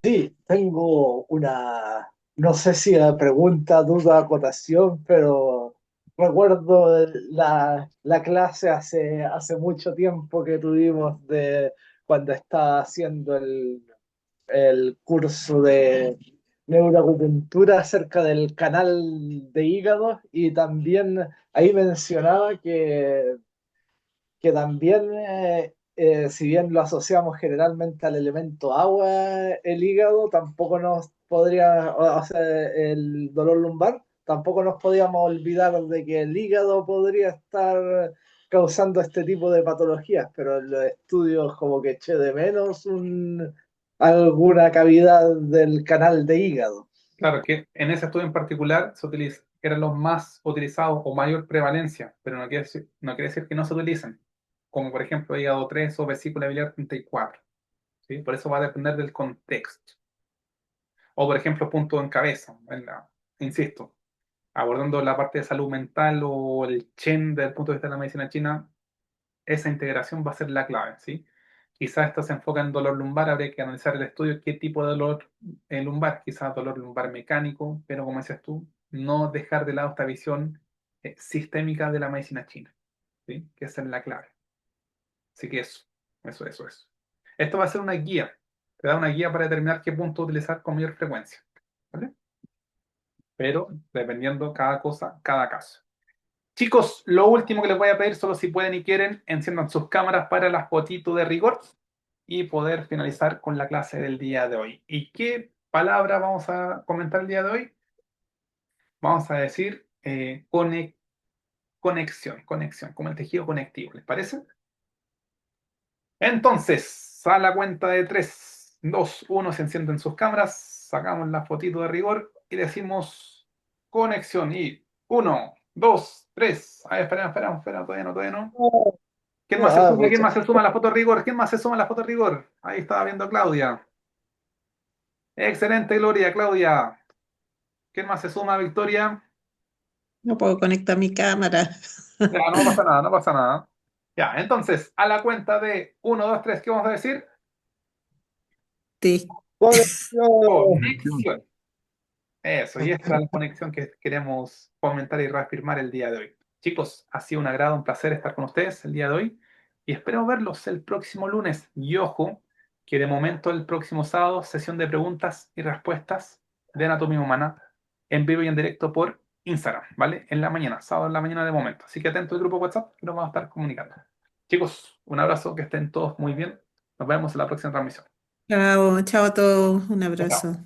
B: Sí, tengo una, no sé si la pregunta, duda, acotación, pero recuerdo la clase hace mucho tiempo que tuvimos de cuando estaba haciendo el curso neuroacupuntura acerca del canal de hígado y también ahí mencionaba que también, si bien lo asociamos generalmente al elemento agua, el hígado, tampoco nos podría, o sea, el dolor lumbar, tampoco nos podíamos olvidar de que el hígado podría estar causando este tipo de patologías, pero en los estudios como que eché de menos alguna cavidad del canal de hígado.
A: Claro que en ese estudio en particular eran los más utilizados o mayor prevalencia, pero no quiere decir que no se utilicen, como por ejemplo hígado 3 o vesícula biliar 34, ¿sí? Por eso va a depender del contexto. O por ejemplo punto en cabeza, insisto, abordando la parte de salud mental o el Chen desde el punto de vista de la medicina china, esa integración va a ser la clave, ¿sí? Quizás esto se enfoca en dolor lumbar, habría que analizar el estudio, qué tipo de dolor lumbar, quizás dolor lumbar mecánico, pero como decías tú, no dejar de lado esta visión sistémica de la medicina china, ¿sí? Que esa es la clave. Así que eso. Esto va a ser una guía, te da una guía para determinar qué punto utilizar con mayor frecuencia, ¿vale? Pero dependiendo cada cosa, cada caso. Chicos, lo último que les voy a pedir, solo si pueden y quieren, enciendan sus cámaras para las fotitos de rigor y poder finalizar con la clase del día de hoy. ¿Y qué palabra vamos a comentar el día de hoy? Vamos a decir conexión, como el tejido conectivo, ¿les parece? Entonces, a la cuenta de 3, 2, 1, se encienden sus cámaras, sacamos la fotito de rigor y decimos conexión. Y 1, 2, 3. A ver, espera, todavía no. ¿Quién más se
B: Ah,
A: suma? ¿Quién
B: pucha.
A: más se suma a la foto de rigor? ¿Quién más se suma a la foto de rigor? Ahí estaba viendo Claudia. Excelente, Gloria, Claudia. ¿Quién más se suma, Victoria?
H: No puedo conectar mi cámara.
A: Ya, no pasa nada, no pasa nada. Ya, entonces, a la cuenta de 1, 2, 3, ¿qué vamos a decir?
H: Sí.
B: Conexión.
A: Conexión. Eso, y esta es la conexión que queremos fomentar y reafirmar el día de hoy. Chicos, ha sido un agrado, un placer estar con ustedes el día de hoy y espero verlos el próximo lunes. Y ojo, que de momento el próximo sábado, sesión de preguntas y respuestas de Anatomía Humana en vivo y en directo por Instagram, ¿vale? En la mañana, sábado en la mañana de momento. Así que atento al grupo WhatsApp que nos vamos a estar comunicando. Chicos, un abrazo, que estén todos muy bien. Nos vemos en la próxima transmisión.
H: Chao, chao a todos. Un
A: Chao.
H: abrazo.